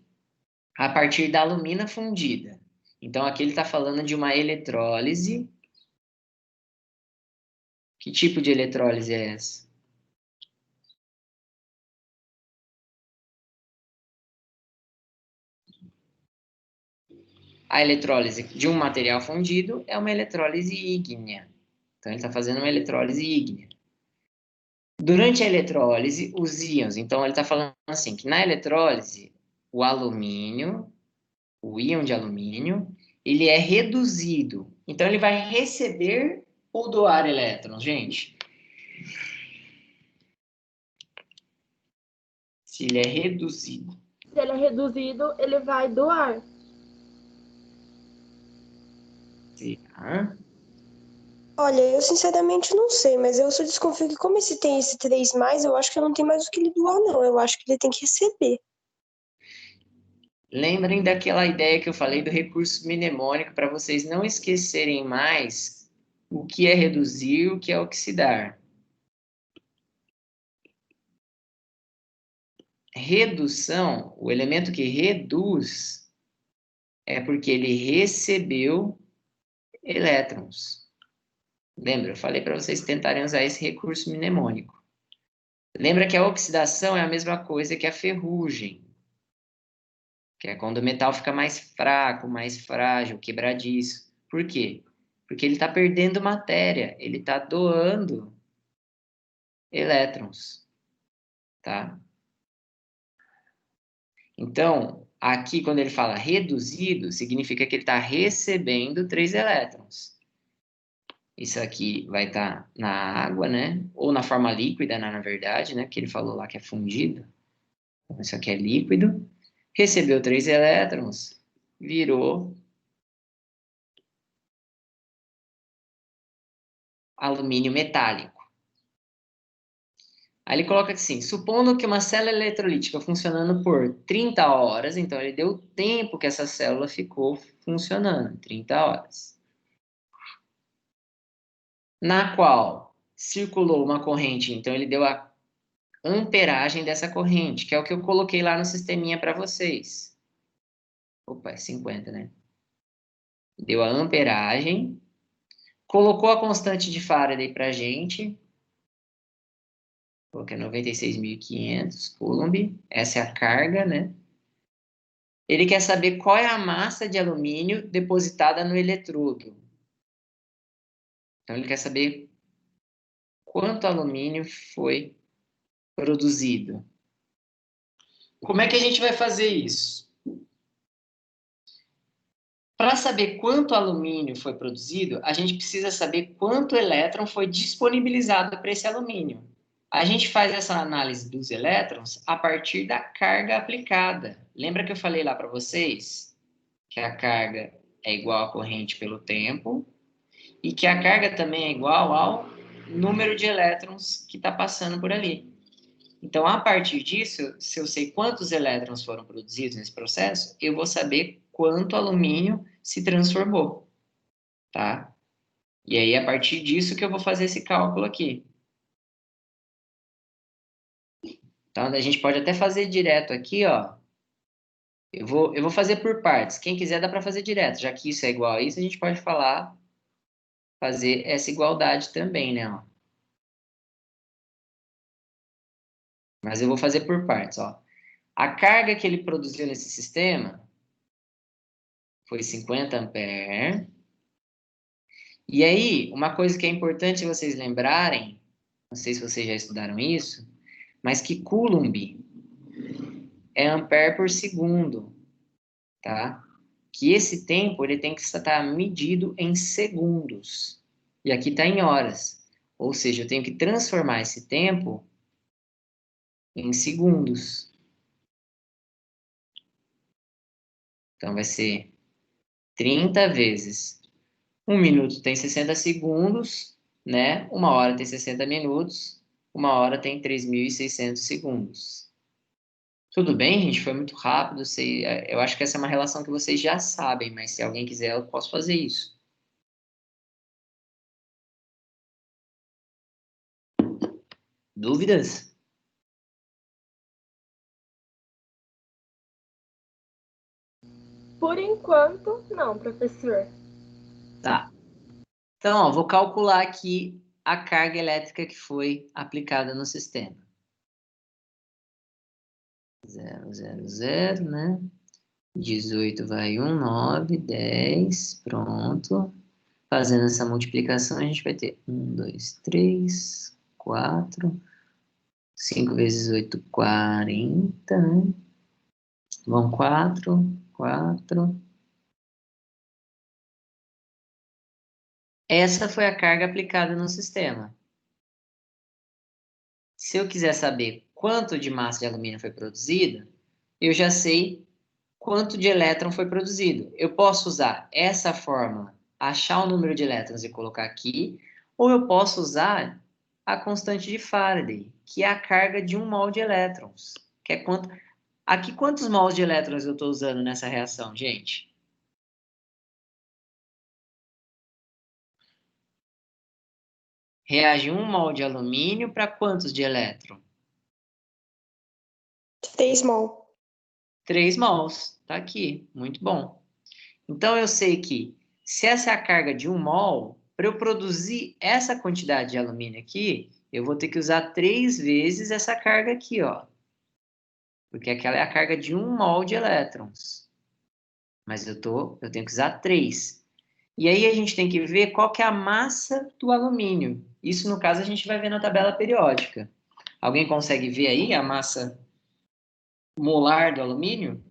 a partir da alumina fundida. Então, aqui ele está falando de uma eletrólise. Que tipo de eletrólise é essa? A eletrólise de um material fundido é uma eletrólise ígnea. Então, ele está fazendo uma eletrólise ígnea. Durante a eletrólise, os íons. Então, ele está falando assim, que na eletrólise, o alumínio, o íon de alumínio, ele é reduzido. Então, ele vai receber ou doar elétrons, gente? Se ele é reduzido. Se ele é reduzido, ele vai doar. Será? Olha, eu sinceramente não sei, mas eu só desconfio que como esse tem esse 3+, eu acho que não tem mais o que ele doar, não. Eu acho que ele tem que receber. Lembrem daquela ideia que eu falei do recurso mnemônico para vocês não esquecerem mais o que é reduzir e o que é oxidar. Redução, o elemento que reduz é porque ele recebeu elétrons. Lembra? Eu falei para vocês tentarem usar esse recurso mnemônico. Lembra que a oxidação é a mesma coisa que a ferrugem, que é quando o metal fica mais fraco, mais frágil, quebradiço. Por quê? Porque ele está perdendo matéria, ele está doando elétrons, tá? Então, aqui quando ele fala reduzido, significa que ele está recebendo 3 elétrons. Isso aqui vai estar na água, né? Ou na forma líquida, né, na verdade, né? Que ele falou lá que é fundido. Então, isso aqui é líquido. Recebeu 3 elétrons, virou alumínio metálico. Aí ele coloca assim, supondo que uma célula eletrolítica funcionando por 30 horas, então ele deu o tempo que essa célula ficou funcionando, 30 horas. Na qual circulou uma corrente, então ele deu a amperagem dessa corrente, que é o que eu coloquei lá no sisteminha para vocês. Opa, é 50, né? Deu a amperagem, colocou a constante de Faraday para a gente, coloquei 96.500 Coulomb, essa é a carga, né? Ele quer saber qual é a massa de alumínio depositada no eletrodo. Então, ele quer saber quanto alumínio foi produzido. Como é que a gente vai fazer isso? Para saber quanto alumínio foi produzido, a gente precisa saber quanto elétron foi disponibilizado para esse alumínio. A gente faz essa análise dos elétrons a partir da carga aplicada. Lembra que eu falei lá para vocês que a carga é igual à corrente pelo tempo e que a carga também é igual ao número de elétrons que está passando por ali. Então, a partir disso, se eu sei quantos elétrons foram produzidos nesse processo, eu vou saber quanto alumínio se transformou, tá? E aí, a partir disso que eu vou fazer esse cálculo aqui. Então, a gente pode até fazer direto aqui, ó. Eu vou fazer por partes. Quem quiser dá para fazer direto. Já que isso é igual a isso, a gente pode fazer essa igualdade também, né? Ó. Mas eu vou fazer por partes, ó. A carga que ele produziu nesse sistema foi 50 ampere. E aí, uma coisa que é importante vocês lembrarem, não sei se vocês já estudaram isso, mas que Coulomb é ampere por segundo, tá? Que esse tempo ele tem que estar medido em segundos. E aqui está em horas. Ou seja, eu tenho que transformar esse tempo em segundos. Então, vai ser 30 vezes 1 minuto tem 60 segundos, né? 1 hora tem 60 minutos, 1 hora tem 3.600 segundos. Tudo bem, gente? Foi muito rápido. Eu acho que essa é uma relação que vocês já sabem, mas se alguém quiser, eu posso fazer isso. Dúvidas? Por enquanto, não, professor. Tá. Então, ó, vou calcular aqui a carga elétrica que foi aplicada no sistema. 0, 0, 0, né? 18 vai 1, 9, 10, pronto. Fazendo essa multiplicação, a gente vai ter 1, 2, 3, 4, 5 vezes 8, 40, né? Vão 4, 4. Essa foi a carga aplicada no sistema. Se eu quiser saber quanto de massa de alumínio foi produzida, eu já sei quanto de elétron foi produzido. Eu posso usar essa fórmula, achar o número de elétrons e colocar aqui, ou eu posso usar a constante de Faraday, que é a carga de 1 mol de elétrons. Que é quanto... Aqui, quantos mols de elétrons eu estou usando nessa reação, gente? Reage 1 mol de alumínio para quantos de elétron? 3 mol. 3 mols. Tá aqui. Muito bom. Então, eu sei que se essa é a carga de 1 mol, para eu produzir essa quantidade de alumínio aqui, eu vou ter que usar 3 vezes essa carga aqui, ó. Porque aquela é a carga de 1 mol de elétrons. Mas eu tenho que usar 3. E aí a gente tem que ver qual que é a massa do alumínio. Isso, no caso, a gente vai ver na tabela periódica. Alguém consegue ver aí a massa molar do alumínio?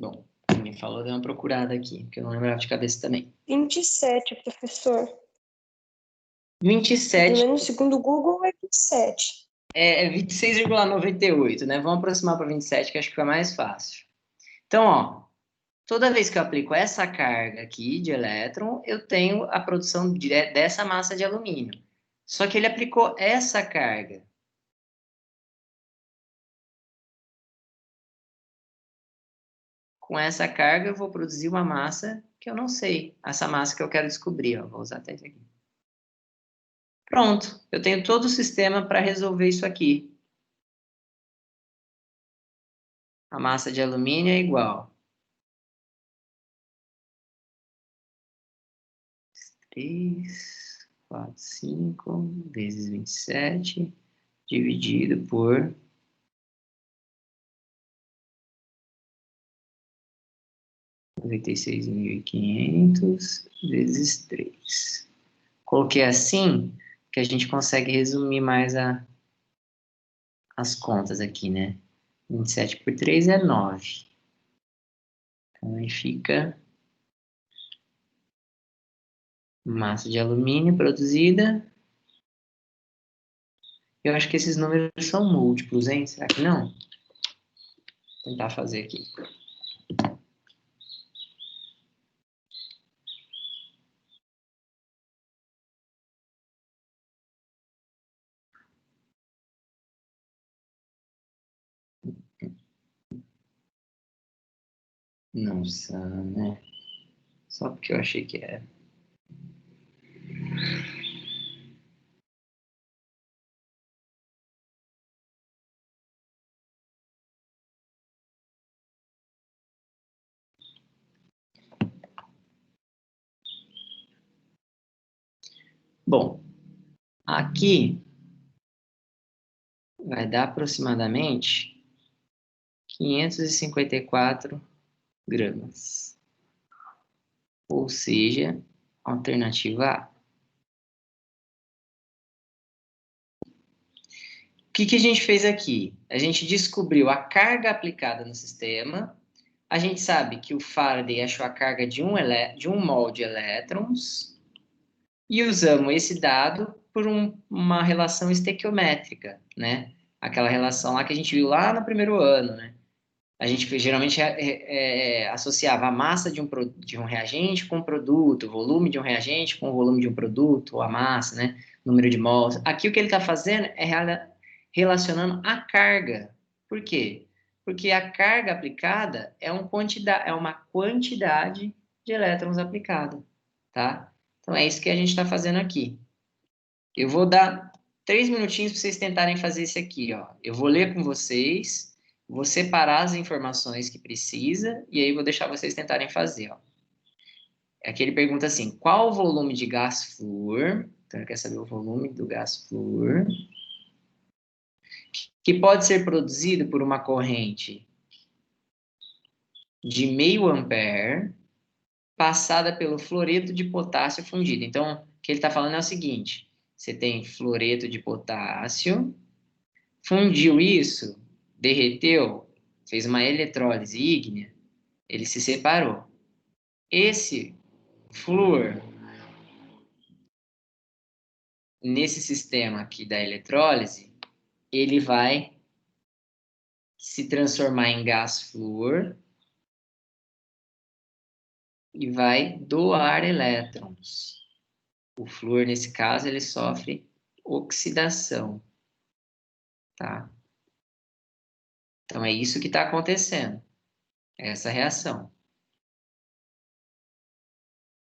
Bom, quem me falou, deu uma procurada aqui, porque eu não lembrava de cabeça também. 27, professor. 27 Pelo menos segundo o Google é 27. é 26,98, né? Vamos aproximar para 27, que acho que fica mais fácil. Então, ó, toda vez que eu aplico essa carga aqui de elétron, eu tenho a produção dessa massa de alumínio. Só que ele aplicou essa carga. Com essa carga, eu vou produzir uma massa que eu não sei. Essa massa que eu quero descobrir, ó. Vou usar até isso aqui. Pronto, eu tenho todo o sistema para resolver isso aqui. A massa de alumínio é igual 3, 4, 5 vezes 27, dividido por 96.500 vezes 3. Coloquei assim, que a gente consegue resumir mais as contas aqui, né? 27 por 3 é 9. Então, aí fica massa de alumínio produzida. Eu acho que esses números são múltiplos, hein? Será que não? Vou tentar fazer aqui. Não são, né? Só porque eu achei que era. Bom, aqui vai dar aproximadamente 554 gramas. Ou seja, alternativa A. O que a gente fez aqui? A gente descobriu a carga aplicada no sistema. A gente sabe que o Faraday achou a carga de 1 mol de elétrons. E usamos esse dado por uma relação estequiométrica, né? Aquela relação lá que a gente viu lá no primeiro ano, né? A gente geralmente associava a massa de um reagente com o produto, o volume de um reagente com o volume de um produto, ou a massa, né? Número de mols. Aqui o que ele está fazendo é relacionando a carga Por quê? Porque a carga aplicada é uma quantidade de elétrons aplicada, tá? Então, é isso que a gente está fazendo aqui. Eu vou dar 3 minutinhos para vocês tentarem fazer isso aqui, ó. Eu vou ler com vocês, vou separar as informações que precisa, e aí vou deixar vocês tentarem fazer, ó. Aqui ele pergunta assim, qual o volume de gás flúor? Então, ele quer saber o volume do gás flúor, que pode ser produzido por uma corrente de meio ampere, passada pelo fluoreto de potássio fundido. Então, o que ele está falando é o seguinte, você tem fluoreto de potássio, fundiu isso, derreteu, fez uma eletrólise ígnea, ele se separou. Esse flúor, nesse sistema aqui da eletrólise, ele vai se transformar em gás flúor e vai doar elétrons. O flúor, nesse caso, ele sofre oxidação, tá? Então, é isso que está acontecendo, essa reação.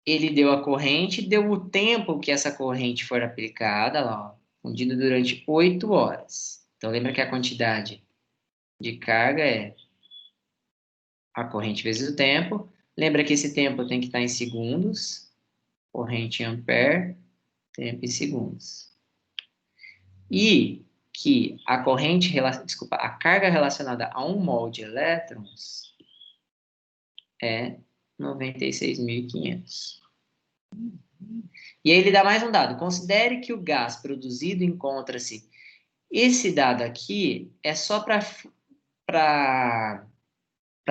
Ele deu a corrente, deu o tempo que essa corrente for aplicada, lá, ó, fundido durante 8 horas. Então, lembra que a quantidade de carga é a corrente vezes o tempo. Lembra que esse tempo tem que estar em segundos, corrente em ampere, tempo em segundos. E que a corrente, desculpa, a carga relacionada a 1 mol de elétrons é 96.500. E aí ele dá mais um dado. Considere que o gás produzido encontra-se. Esse dado aqui é só para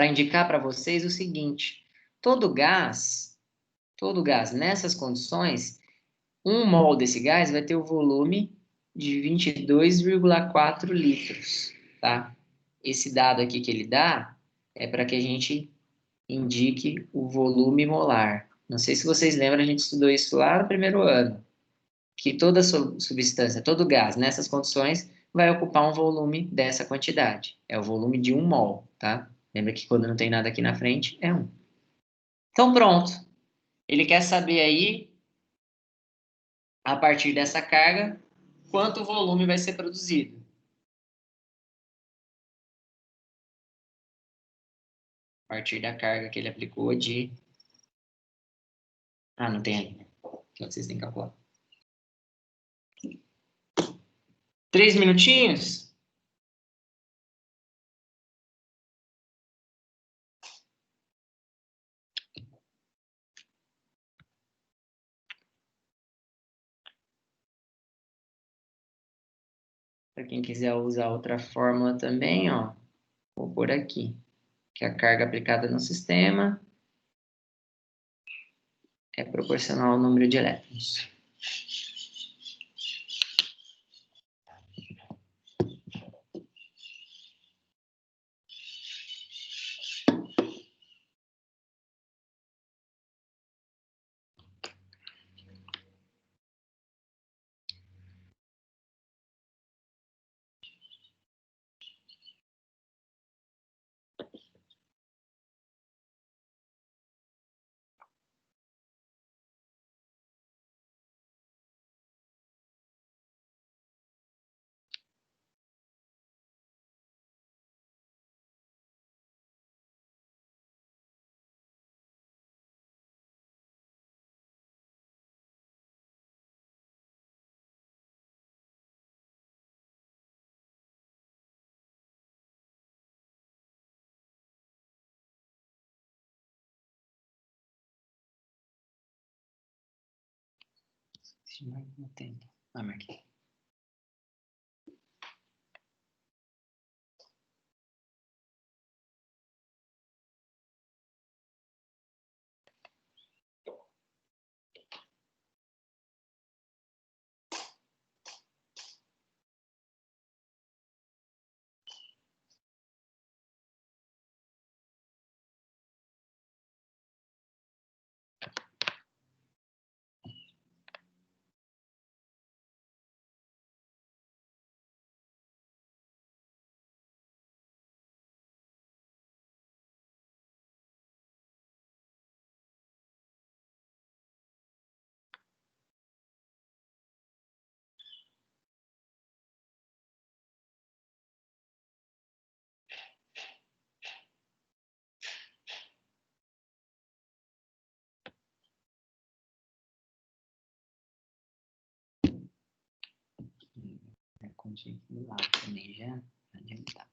indicar para vocês o seguinte: todo gás, nessas condições, 1 mol desse gás vai ter o volume de 22,4 litros, tá? Esse dado aqui que ele dá é para que a gente indique o volume molar. Não sei se vocês lembram, a gente estudou isso lá no primeiro ano, que toda substância, todo gás, nessas condições, vai ocupar um volume dessa quantidade. É o volume de 1 mol, tá? Lembra que quando não tem nada aqui na frente, é 1. Então, pronto. Ele quer saber aí, a partir dessa carga, quanto volume vai ser produzido. A partir da carga que ele aplicou de... Ah, não tem ali. Então, vocês têm que calcular. 3 minutinhos? Para quem quiser usar outra fórmula também, ó, vou pôr aqui, que a carga aplicada no sistema é proporcional ao número de elétrons. Ah, marquei. continha aqui do lado também, já adiantar.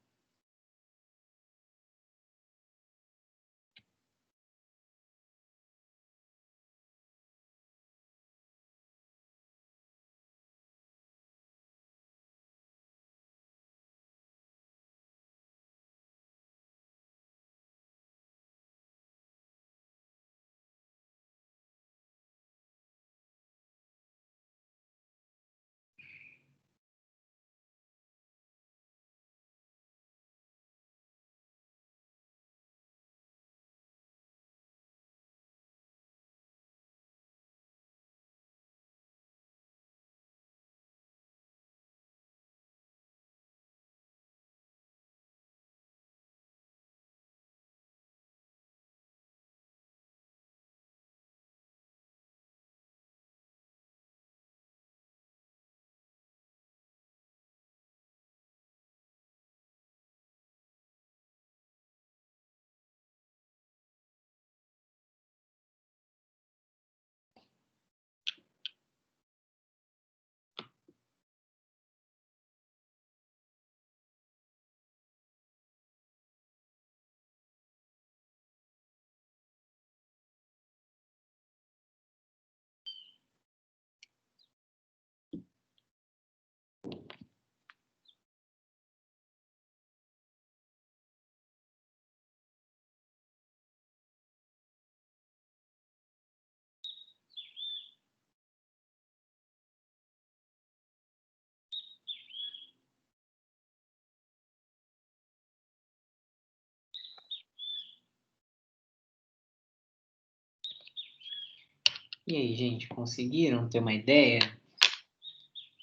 E aí, gente, conseguiram ter uma ideia?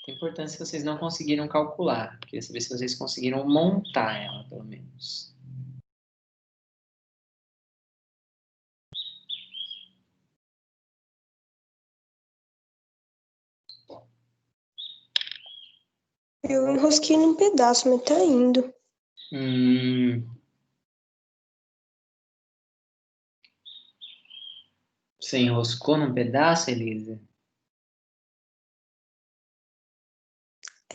Tem importância se vocês não conseguiram calcular. Queria saber se vocês conseguiram montar ela, pelo menos. Eu enrosquei num pedaço, mas tá indo. Você enroscou num pedaço, Elisa?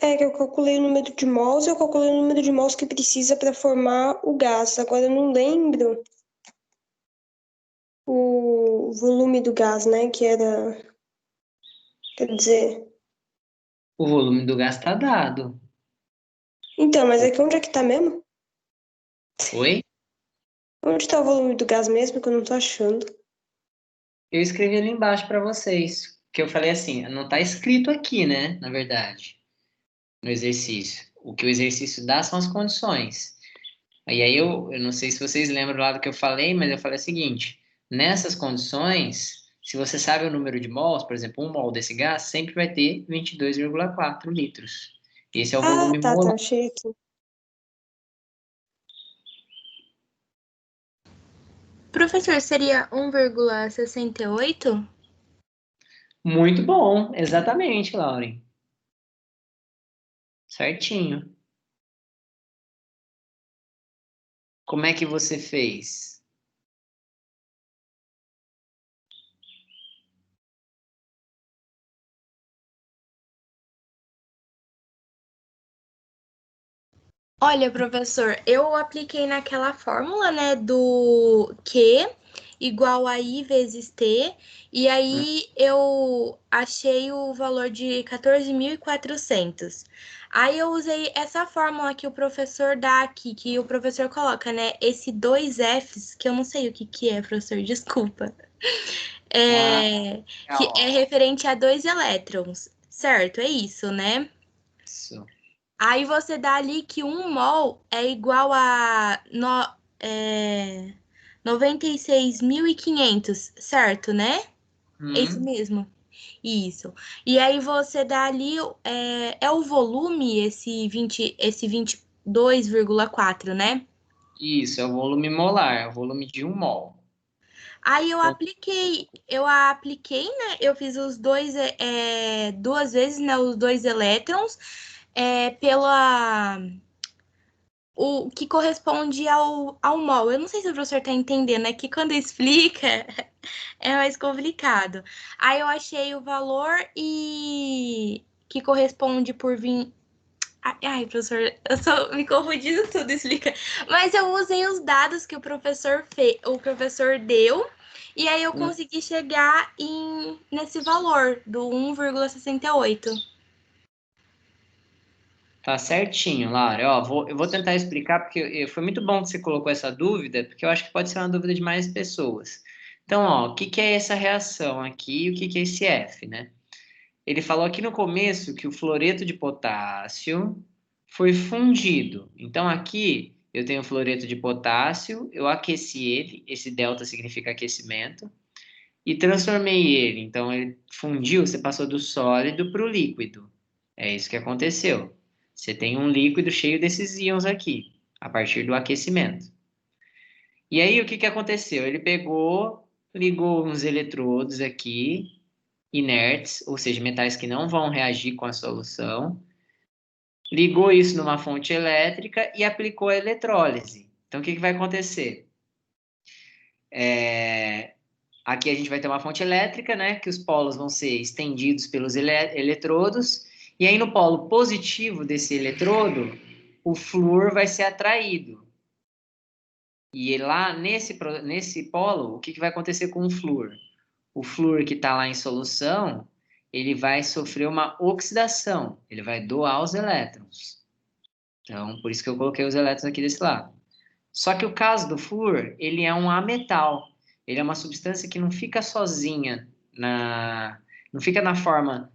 É que eu calculei o número de mols e eu calculei o número de mols que precisa para formar o gás. Agora eu não lembro o volume do gás, né? Que era. Quer dizer. O volume do gás está dado. Então, mas aqui onde é que tá mesmo? Oi? Onde tá o volume do gás mesmo? Que eu não tô achando. Eu escrevi ali embaixo para vocês. Que eu falei assim, não está escrito aqui, né? Na verdade, no exercício. O que o exercício dá são as condições. E aí eu não sei se vocês lembram lá do que eu falei, mas eu falei o seguinte: nessas condições, se você sabe o número de mols, por exemplo, 1 mol desse gás sempre vai ter 22,4 litros. Esse é o Ah, volume tá, molar. achei aqui. Professor, seria 1,68? Muito bom, exatamente, Lauren. Certinho. Como é que você fez? Olha, professor, eu apliquei naquela fórmula, né, do Q igual a I vezes T, e aí eu achei o valor de 14.400. Aí eu usei essa fórmula que o professor dá aqui, que o professor coloca, né, esse dois Fs, que eu não sei o que que é, professor, desculpa. Que é referente a dois elétrons, certo? É isso, né? Isso. Aí você dá ali que 1 mol é igual a 96.500, certo, né? É isso mesmo? Isso. E aí você dá ali, é o volume, esse 22,4, né? Isso, é o volume molar, é o volume de 1 mol. Aí eu apliquei, né? Eu fiz os dois, duas vezes, né? Os dois elétrons, o que corresponde ao mol. Eu não sei se o professor tá entendendo, é que quando explica é mais complicado. Aí eu achei o valor e que corresponde por 20. Ai, professor, eu tô me confundindo tudo, explica. Mas eu usei os dados que o professor deu, e aí eu consegui chegar nesse valor do 1,68. Tá certinho, Laura. Ó, eu vou tentar explicar, porque foi muito bom que você colocou essa dúvida, porque eu acho que pode ser uma dúvida de mais pessoas. Então, ó, o que que é essa reação aqui e o que que é esse F, né? Ele falou aqui no começo que o fluoreto de potássio foi fundido. Então, aqui eu tenho fluoreto de potássio, eu aqueci ele, esse delta significa aquecimento, e transformei ele. Então, ele fundiu, você passou do sólido para o líquido. É isso que aconteceu. Você tem um líquido cheio desses íons aqui, a partir do aquecimento. E aí, o que que aconteceu? Ele pegou, ligou uns eletrodos aqui, inertes, ou seja, metais que não vão reagir com a solução, ligou isso numa fonte elétrica e aplicou a eletrólise. Então, o que que vai acontecer? Aqui a gente vai ter uma fonte elétrica, né, que os polos vão ser estendidos pelos eletrodos, e aí no polo positivo desse eletrodo, o flúor vai ser atraído. E lá nesse polo, o que que vai acontecer com o flúor? O flúor que está lá em solução, ele vai sofrer uma oxidação, ele vai doar os elétrons. Então, por isso que eu coloquei os elétrons aqui desse lado. Só que o caso do flúor, ele é um ametal. Ele é uma substância que não fica sozinha, não fica na forma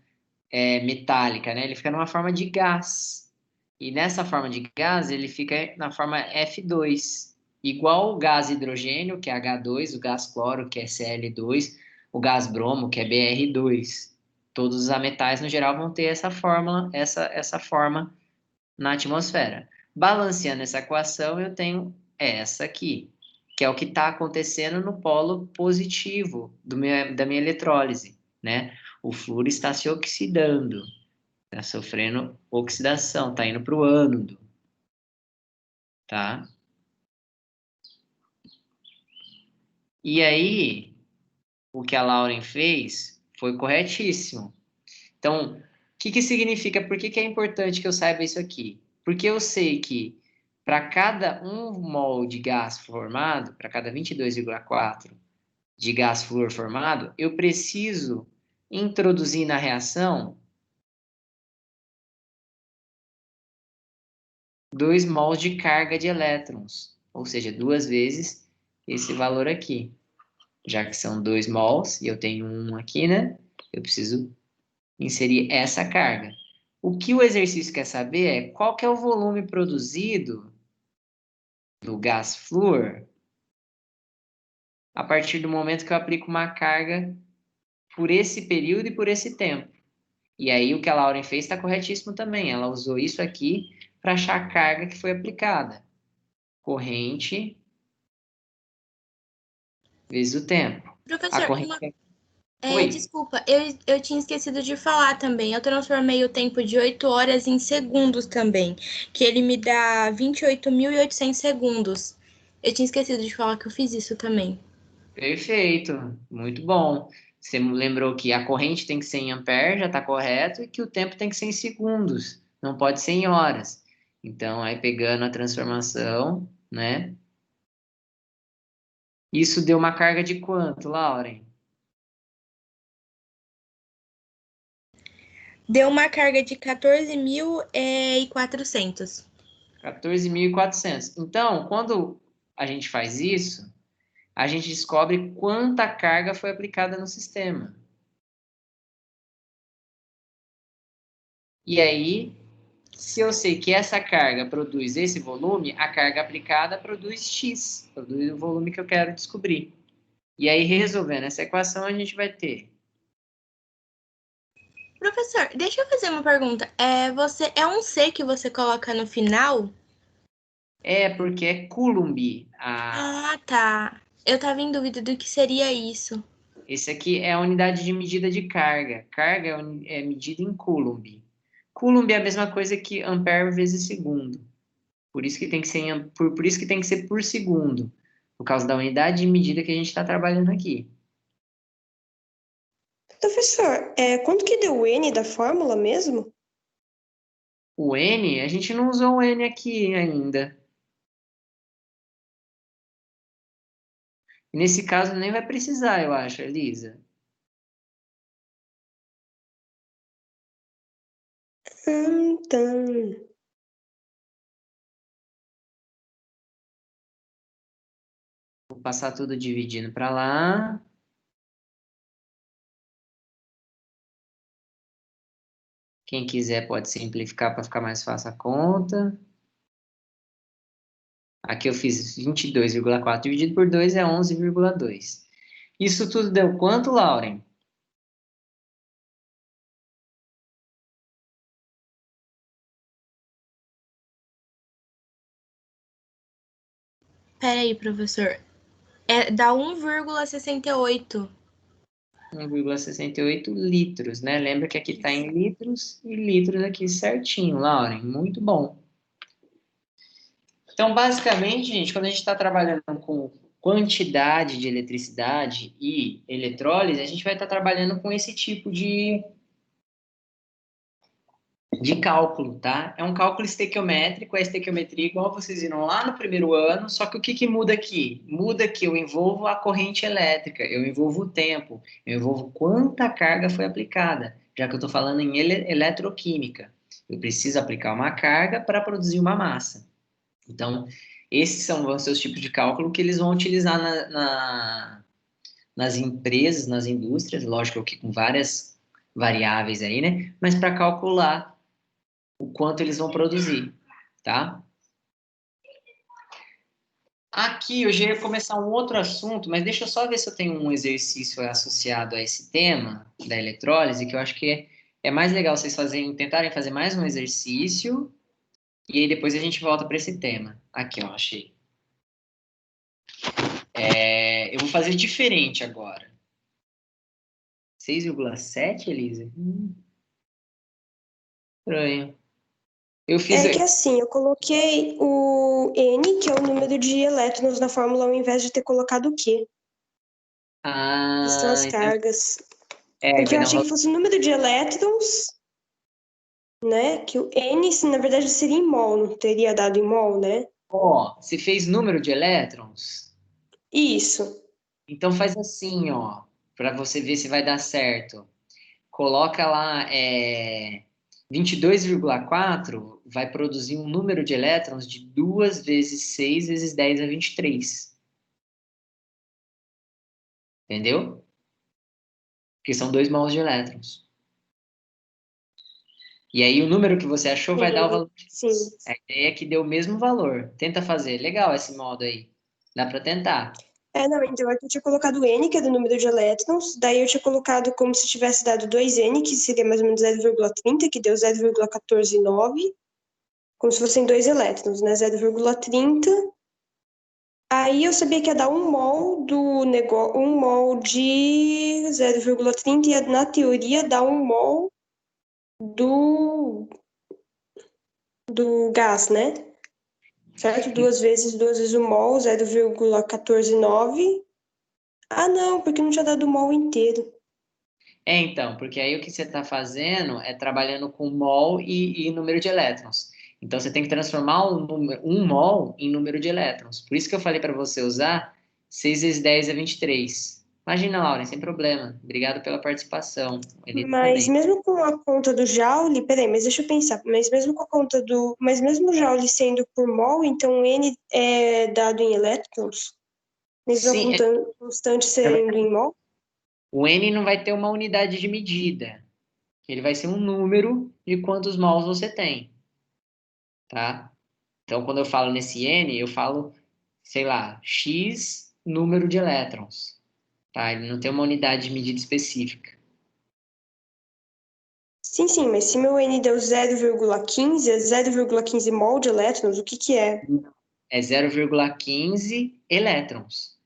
metálica, né? Ele fica numa forma de gás. E nessa forma de gás, ele fica na forma F2. Igual o gás hidrogênio, que é H2, o gás cloro, que é Cl2, o gás bromo, que é Br2. Todos os ametais, no geral, vão ter essa fórmula, essa forma na atmosfera. Balanceando essa equação, eu tenho essa aqui, que é o que está acontecendo no polo positivo da minha eletrólise, né? O flúor está se oxidando, está sofrendo oxidação, está indo para o ânodo, tá? E aí, o que a Lauren fez foi corretíssimo. Então, o que que significa? Por que que é importante que eu saiba isso aqui? Porque eu sei que para cada 1 mol de gás formado, para cada 22,4 de gás flúor formado, eu preciso introduzir na reação 2 mols de carga de elétrons, ou seja, 2 vezes esse valor aqui. Já que são 2 mols e eu tenho 1 aqui, né? Eu preciso inserir essa carga. O que o exercício quer saber é qual que é o volume produzido do gás flúor a partir do momento que eu aplico uma carga por esse período e por esse tempo. E aí o que a Lauren fez está corretíssimo também. Ela usou isso aqui para achar a carga que foi aplicada. Corrente vezes o tempo. A Professor, corrente... Oi. desculpa, eu tinha esquecido de falar também. Eu transformei o tempo de 8 horas em segundos também, que ele me dá 28.800 segundos. Eu tinha esquecido de falar que eu fiz isso também. Perfeito, muito bom. Você lembrou que a corrente tem que ser em ampere, já está correto, e que o tempo tem que ser em segundos, não pode ser em horas. Então, aí pegando a transformação, né? Isso deu uma carga de quanto, Lauren? Deu uma carga de 14.400. 14.400. Então, quando a gente faz isso, a gente descobre quanta carga foi aplicada no sistema. E aí, se eu sei que essa carga produz esse volume, a carga aplicada produz X, produz o volume que eu quero descobrir. E aí, resolvendo essa equação, a gente vai ter... Professor, deixa eu fazer uma pergunta. É um C que você coloca no final? Porque é Coulomb. Ah, tá. Eu tava em dúvida do que seria isso. Esse aqui é a unidade de medida de carga. Carga é medida em Coulomb. Coulomb é a mesma coisa que ampere vezes segundo. Por isso que tem que ser, por isso que tem que ser por segundo. Por causa da unidade de medida que a gente está trabalhando aqui. Professor, quanto que deu o N da fórmula mesmo? O N, a gente não usou o N aqui ainda. Nesse caso nem vai precisar, eu acho, Elisa. Então, Vou passar tudo dividindo para lá. Quem quiser pode simplificar para ficar mais fácil a conta. Aqui eu fiz 22,4 dividido por 2 é 11,2. Isso tudo deu quanto, Lauren? Peraí, professor. Dá 1,68. 1,68 litros, né? Lembra que aqui está em litros e litros aqui certinho, Lauren. Muito bom. Então, basicamente, gente, quando a gente está trabalhando com quantidade de eletricidade e eletrólise, a gente vai estar trabalhando com esse tipo de cálculo, tá? É um cálculo estequiométrico, a estequiometria igual vocês viram lá no primeiro ano, só que o que muda aqui? Muda que eu envolvo a corrente elétrica, eu envolvo o tempo, eu envolvo quanta carga foi aplicada, já que eu estou falando em eletroquímica. Eu preciso aplicar uma carga para produzir uma massa. Então, esses são os seus tipos de cálculo que eles vão utilizar nas empresas, nas indústrias, lógico que com várias variáveis aí, né? Mas para calcular o quanto eles vão produzir, tá? Aqui eu já ia começar um outro assunto, mas deixa eu só ver se eu tenho um exercício associado a esse tema da eletrólise, que eu acho que é mais legal vocês tentarem fazer mais um exercício, e aí depois a gente volta para esse tema. Aqui, ó, achei. Eu vou fazer diferente agora. 6,7, Elisa? Estranho. Eu fiz. é que assim, eu coloquei o N, que é o número de elétrons na fórmula, ao invés de ter colocado o Q, que são as Então, cargas. aí Porque vai eu dar um achei que valor. fosse o número de elétrons, né? Que o N, na verdade, seria em mol, não teria dado em mol, né? Ó, você fez número de elétrons? Isso. Então faz assim, ó, para você ver se vai dar certo. Coloca lá 22,4 vai produzir um número de elétrons de 2 vezes 6 vezes 10 a 23. Entendeu? Porque são 2 mols de elétrons. E aí o número que você achou vai dar o valor de Sim. A ideia é que dê o mesmo valor. Tenta fazer. Legal esse modo aí. Dá para tentar. Não, então aqui eu tinha colocado N, que é do número de elétrons, daí eu tinha colocado como se tivesse dado 2N, que seria mais ou menos 0,30, que deu 0,149, como se fossem 2 elétrons, né? 0,30. Aí eu sabia que ia dar 1 mol do negócio, 1 mol de 0,30 e na teoria dá 1 mol do, do gás, né? Certo? Duas vezes o mol, 0,149. Ah, não, porque não tinha dado o mol inteiro. Então, porque aí o que você está fazendo é trabalhando com mol e número de elétrons. Então, você tem que transformar um mol em número de elétrons. Por isso que eu falei para você usar 6 vezes 10 é 23. Imagina, Lauren, sem problema. Obrigado pela participação. Elita Mas também. mesmo com a conta do Joule, peraí, mas deixa eu pensar, mas mesmo com a conta do, mas mesmo o Joule sendo por mol, então N é dado em elétrons? Mesmo a Sim, constante sendo em mol? o N não vai ter uma unidade de medida. Ele vai ser um número de quantos mols você tem, tá? Então, quando eu falo nesse N, eu falo, sei lá, X número de elétrons, tá? Ele não tem uma unidade de medida específica. Sim, sim, mas se meu N deu 0,15, é 0,15 mol de elétrons, o que que é? É 0,15 elétrons,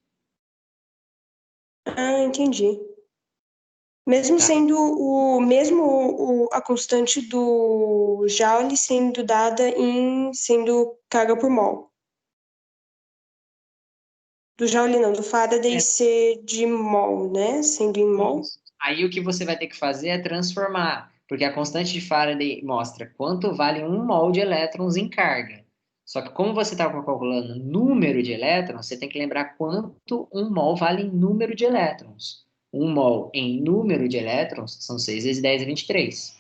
Ah, entendi. Mesmo tá? sendo a constante do Joule sendo dada sendo carga por mol. Do Joule não, do Faraday É ser de mol, né? Sendo em mol. isso. Aí o que você vai ter que fazer é transformar Porque a constante de Faraday mostra quanto vale 1 mol de elétrons em carga. Só que como você está calculando número de elétrons, você tem que lembrar quanto 1 mol vale em número de elétrons. 1 mol em número de elétrons são 6 vezes 10 a 23.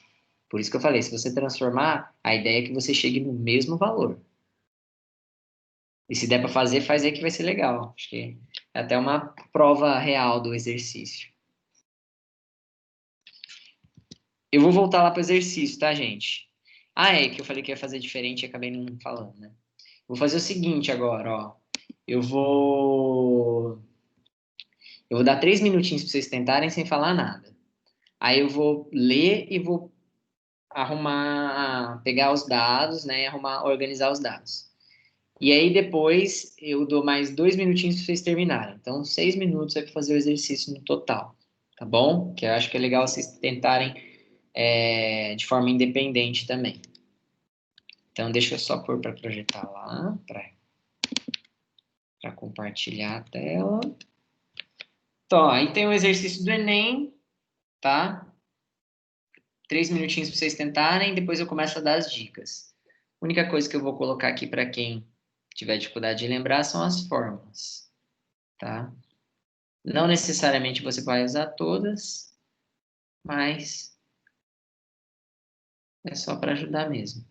Por isso que eu falei, se você transformar, a ideia é que você chegue no mesmo valor. E se der para fazer, faz aí que vai ser legal. Acho que é até uma prova real do exercício. Eu vou voltar lá para o exercício, tá, gente? Ah, é que eu falei que ia fazer diferente e acabei não falando, né? Vou fazer o seguinte agora, ó. Eu vou dar 3 minutinhos para vocês tentarem sem falar nada. Aí eu vou ler e vou arrumar, pegar os dados, né? E organizar os dados. E aí depois eu dou mais 2 minutinhos para vocês terminarem. Então, 6 minutos é para fazer o exercício no total, tá bom? Que eu acho que é legal vocês tentarem de forma independente também. Então, deixa eu só pôr para projetar lá, para compartilhar a tela. Então, aí tem o exercício do Enem, tá? 3 minutinhos para vocês tentarem, depois eu começo a dar as dicas. A única coisa que eu vou colocar aqui para quem tiver dificuldade de lembrar são as fórmulas, tá? Não necessariamente você vai usar todas, mas é só para ajudar mesmo.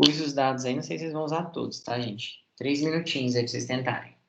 Use os dados aí, não sei se vocês vão usar todos, tá, gente? 3 minutinhos aí para vocês tentarem.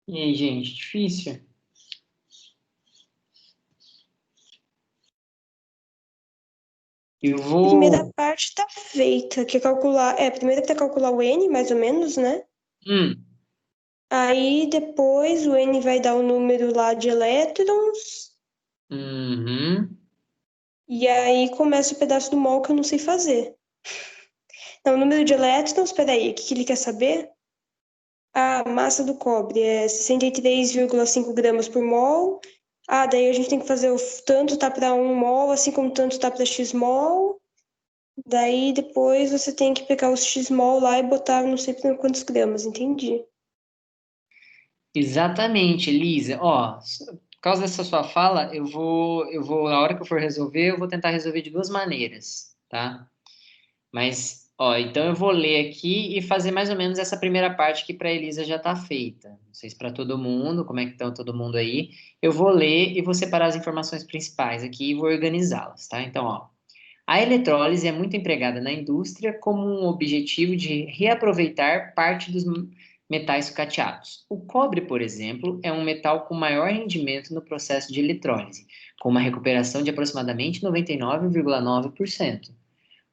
E aí, gente, difícil? Eu vou... Primeira parte tá feita, que é calcular... primeiro tem que calcular o N, mais ou menos, né? Aí, depois, o N vai dar o número lá de elétrons. Uhum. E aí, começa o pedaço do mol que eu não sei fazer. Não, o número de elétrons, peraí, o que ele quer saber? A massa do cobre é 63,5 gramas por mol. Ah, daí a gente tem que fazer o tanto tá para 1 mol, assim como tanto tá para x mol. Daí depois você tem que pegar os x mol lá e botar não sei por quantos gramas, entendi. Exatamente, Elisa. Ó, por causa dessa sua fala, na hora que eu for resolver, eu vou tentar resolver de duas maneiras, tá? Mas, ó, então eu vou ler aqui e fazer mais ou menos essa primeira parte que para Elisa já está feita. Não sei se para todo mundo, como é que estão todo mundo aí. Eu vou ler e vou separar as informações principais aqui e vou organizá-las, tá? Então, ó, a eletrólise é muito empregada na indústria como um objetivo de reaproveitar parte dos metais sucateados. O cobre, por exemplo, é um metal com maior rendimento no processo de eletrólise, com uma recuperação de aproximadamente 99,9%.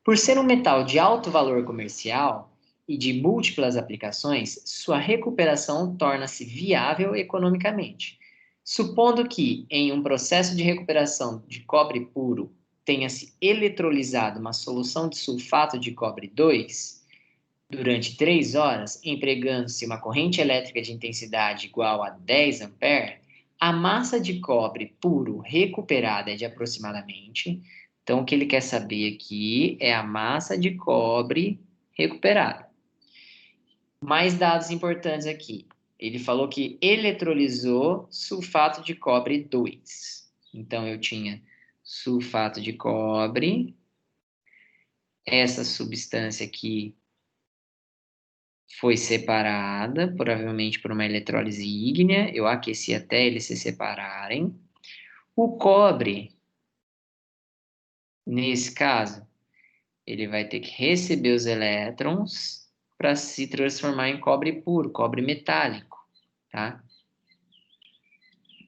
Por ser um metal de alto valor comercial e de múltiplas aplicações, sua recuperação torna-se viável economicamente. Supondo que, em um processo de recuperação de cobre puro, tenha-se eletrolizado uma solução de sulfato de cobre 2 durante 3 horas, empregando-se uma corrente elétrica de intensidade igual a 10 ampere, a massa de cobre puro recuperada é de aproximadamente. Então, o que ele quer saber aqui é a massa de cobre recuperada. Mais dados importantes aqui. Ele falou que eletrolizou sulfato de cobre 2. Então, eu tinha sulfato de cobre, essa substância aqui foi separada, provavelmente por uma eletrólise ígnea. Eu aqueci até eles se separarem. O cobre, nesse caso, ele vai ter que receber os elétrons para se transformar em cobre puro, cobre metálico, tá?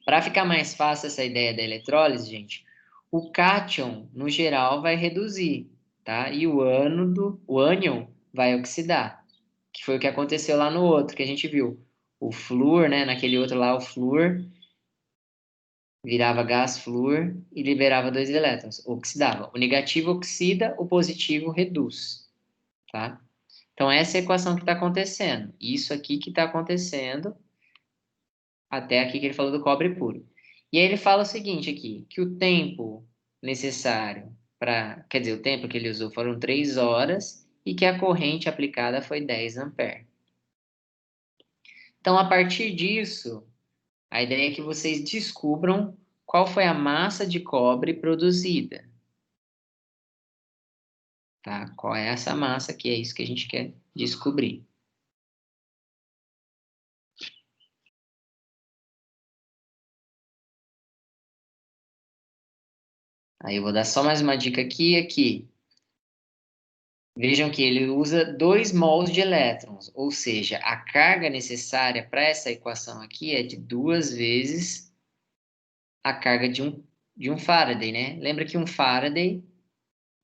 Para ficar mais fácil essa ideia da eletrólise, gente, o cátion, no geral, vai reduzir, tá? E o ânion vai oxidar, que foi o que aconteceu lá no outro que a gente viu. O flúor, né? Naquele outro lá, o flúor virava gás flúor e liberava 2 elétrons, oxidava. O negativo oxida, o positivo reduz, tá? Então, essa é a equação que está acontecendo. Isso aqui que está acontecendo, até aqui que ele falou do cobre puro. E aí ele fala o seguinte aqui, que o tempo necessário para... Quer dizer, o tempo que ele usou foram 3 horas e que a corrente aplicada foi 10 ampere. Então, a partir disso, a ideia é que vocês descubram qual foi a massa de cobre produzida. Tá? Qual é essa massa que é isso que a gente quer descobrir. Aí eu vou dar só mais uma dica aqui. Vejam que ele usa 2 mols de elétrons, ou seja, a carga necessária para essa equação aqui é de 2 vezes a carga de um Faraday, né? Lembra que um Faraday,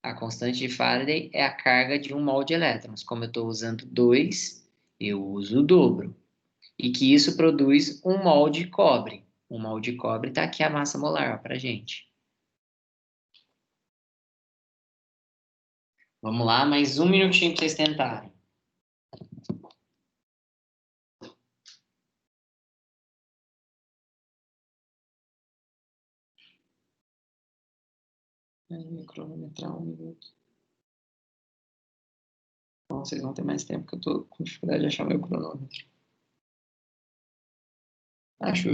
a constante de Faraday, é a carga de 1 mol de elétrons. Como eu estou usando 2, eu uso o dobro. E que isso produz 1 mol de cobre. 1 mol de cobre está aqui a massa molar para a gente. Vamos lá, mais um minutinho para vocês tentarem. Me cronometrar 1 minuto. Bom, vocês vão ter mais tempo, porque eu tô com dificuldade de achar meu cronômetro. Acho.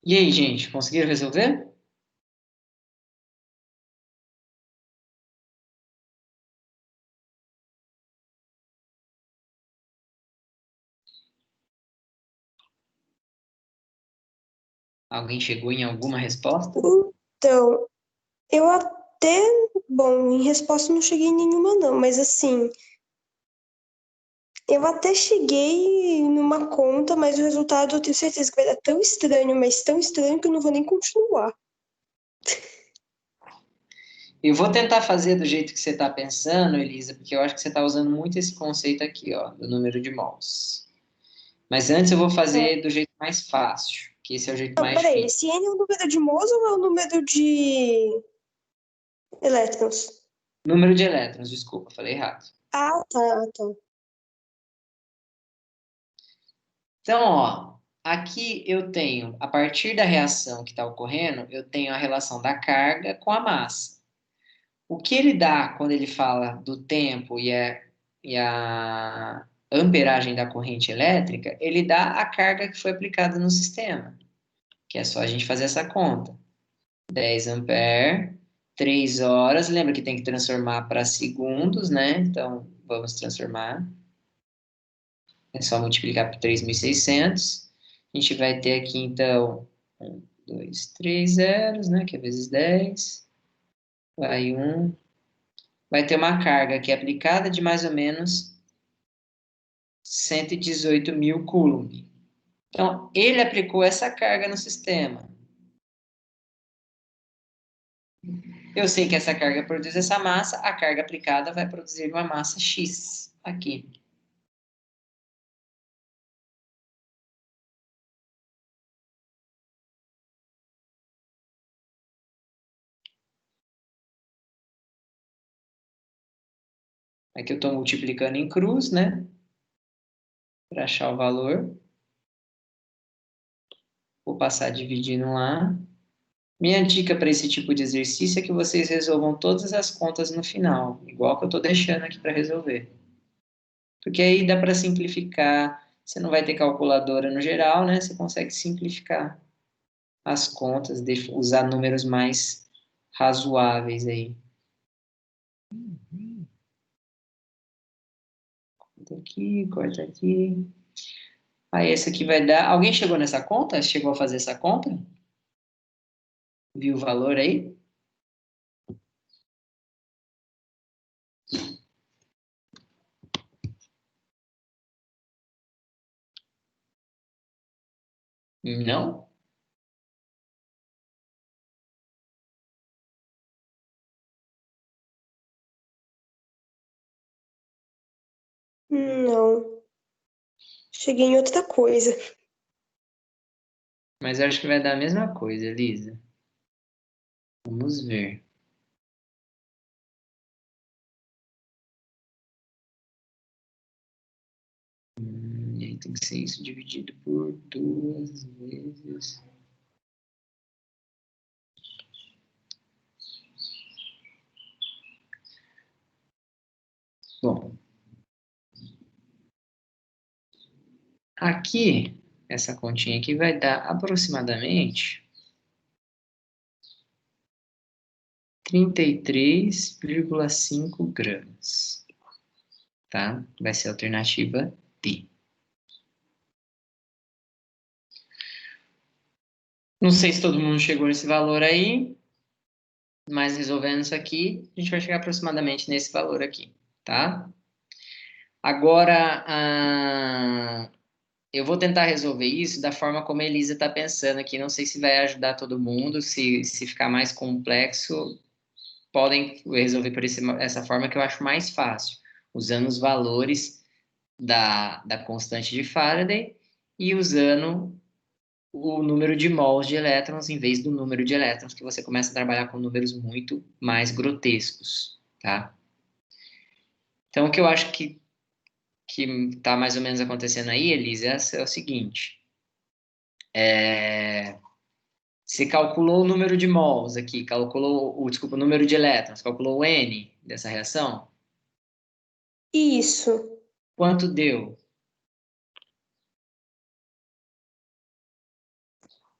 E aí, gente, conseguiram resolver? Alguém chegou em alguma resposta? Então, eu até. Bom, em resposta não cheguei em nenhuma, não, mas assim. Eu até cheguei numa conta, mas o resultado eu tenho certeza que vai dar tão estranho, mas tão estranho que eu não vou nem continuar. Eu vou tentar fazer do jeito que você está pensando, Elisa, porque eu acho que você está usando muito esse conceito aqui, ó, do número de mols. Mas antes eu vou fazer do jeito mais fácil, que esse é o jeito Não, mais peraí, difícil. esse N é o número de mols ou é o número de elétrons? Número de elétrons, desculpa, falei errado. Ah, tá. Então, ó, aqui eu tenho, a partir da reação que está ocorrendo, eu tenho a relação da carga com a massa. O que ele dá quando ele fala do tempo e a amperagem da corrente elétrica, ele dá a carga que foi aplicada no sistema, que é só a gente fazer essa conta. 10 ampere, 3 horas, lembra que tem que transformar para segundos, né? Então, vamos transformar. É só multiplicar por 3.600. A gente vai ter aqui, então, 1, 2, 3 zeros, né? Que é vezes 10. Vai 1. Vai ter uma carga aqui aplicada de mais ou menos 118 mil coulomb. Então, ele aplicou essa carga no sistema. Eu sei que essa carga produz essa massa, a carga aplicada vai produzir uma massa X aqui. Aqui eu estou multiplicando em cruz, né? Para achar o valor. Vou passar dividindo lá. Minha dica para esse tipo de exercício é que vocês resolvam todas as contas no final, igual que eu estou deixando aqui para resolver. Porque aí dá para simplificar. Você não vai ter calculadora no geral, né? Você consegue simplificar as contas, usar números mais razoáveis aí. Corta aqui, corta aqui. Aí essa aqui vai dar. Alguém chegou nessa conta? Chegou a fazer essa conta? Viu o valor aí? Não? Não. Cheguei em outra coisa. Mas eu acho que vai dar a mesma coisa, Elisa. Vamos ver. E aí tem que ser isso dividido por 2 vezes. Bom, aqui, essa continha aqui vai dar aproximadamente 33,5 gramas, tá? Vai ser a alternativa D. Não sei se todo mundo chegou nesse valor aí, mas resolvendo isso aqui, a gente vai chegar aproximadamente nesse valor aqui, tá? Agora, eu vou tentar resolver isso da forma como a Elisa está pensando aqui. Não sei se vai ajudar todo mundo, se ficar mais complexo, podem resolver por essa forma que eu acho mais fácil, usando os valores da constante de Faraday e usando o número de mols de elétrons em vez do número de elétrons, que você começa a trabalhar com números muito mais grotescos, tá? Então, o que eu acho que está mais ou menos acontecendo aí, Elisa, é o seguinte. Você calculou o número de mols aqui, desculpa, o número de elétrons, calculou o N dessa reação? Isso. Quanto deu?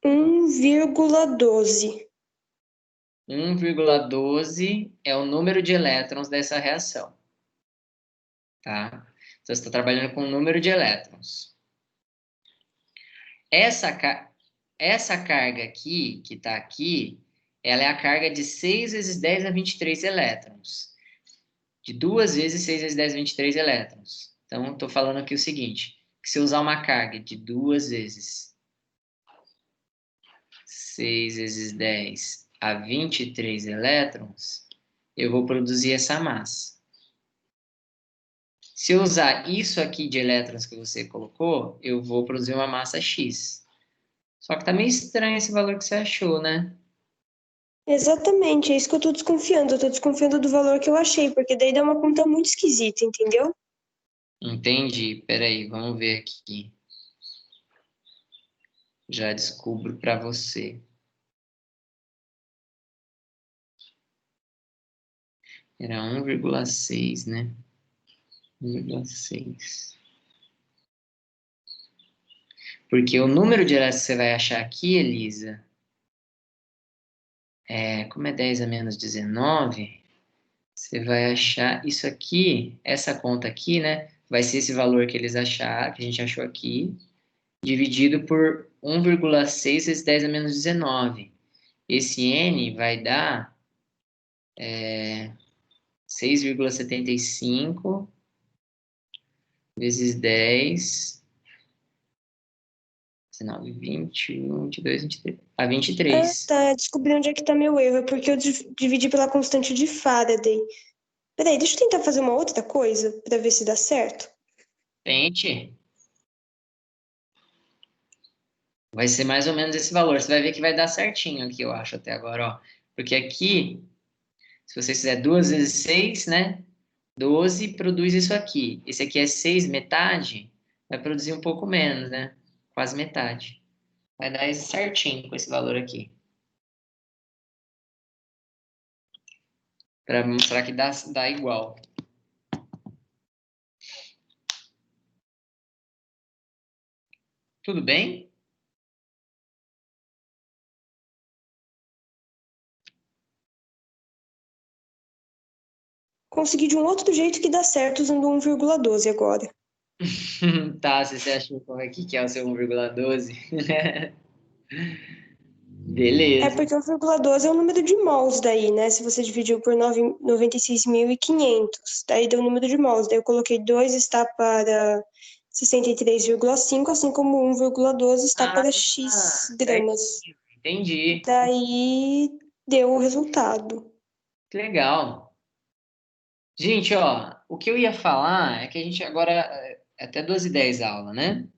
1,12. 1,12 é o número de elétrons dessa reação. Tá? Então, você está trabalhando com o número de elétrons. Essa carga aqui, que está aqui, ela é a carga de 6 vezes 10 a 23 elétrons. De 2 vezes 6 vezes 10 a 23 elétrons. Então, estou falando aqui o seguinte, que se eu usar uma carga de 2 vezes 6 vezes 10 a 23 elétrons, eu vou produzir essa massa. Se eu usar isso aqui de elétrons que você colocou, eu vou produzir uma massa X. Só que tá meio estranho esse valor que você achou, né? Exatamente, é isso que eu tô desconfiando. Eu tô desconfiando do valor que eu achei, porque daí dá uma conta muito esquisita, entendeu? Entendi. Peraí, vamos ver aqui. Já descubro para você. Era 1,6, né? 1,6. Porque o número de elétrons que você vai achar aqui, Elisa, como é 10 a menos 19, você vai achar isso aqui, essa conta aqui, né? Vai ser esse valor que eles acharam, que a gente achou aqui, dividido por 1,6 vezes 10 a menos 19. Esse N vai dar 6,75 vezes 10, 19, 21, 22, 23. A Ah, 23. tá. Descobri onde é que tá meu erro. É porque eu dividi pela constante de Faraday. Peraí, deixa eu tentar fazer uma outra coisa pra ver se dá certo. Tente. Vai ser mais ou menos esse valor. Você vai ver que vai dar certinho aqui, eu acho, até agora, ó. Porque aqui, se você fizer 2 vezes 6, né? 12 produz isso aqui. Esse aqui é 6, metade. Vai produzir um pouco menos, né? Quase metade. Vai dar isso certinho com esse valor aqui. Para mostrar que dá igual. Tudo bem? Consegui de um outro jeito que dá certo usando 1,12 agora. Tá, você achou como é que é o seu 1,12? É Beleza. porque 1,12 é o número de mols daí, né? Se você dividiu por 96.500, daí deu o número de mols. Daí eu coloquei 2 está para 63,5, assim como 1,12 está Ah, para X gramas. certinho. Entendi. Daí deu o resultado. Que legal. Gente, ó, o que eu ia falar é que a gente agora é até 12h10 a aula, né?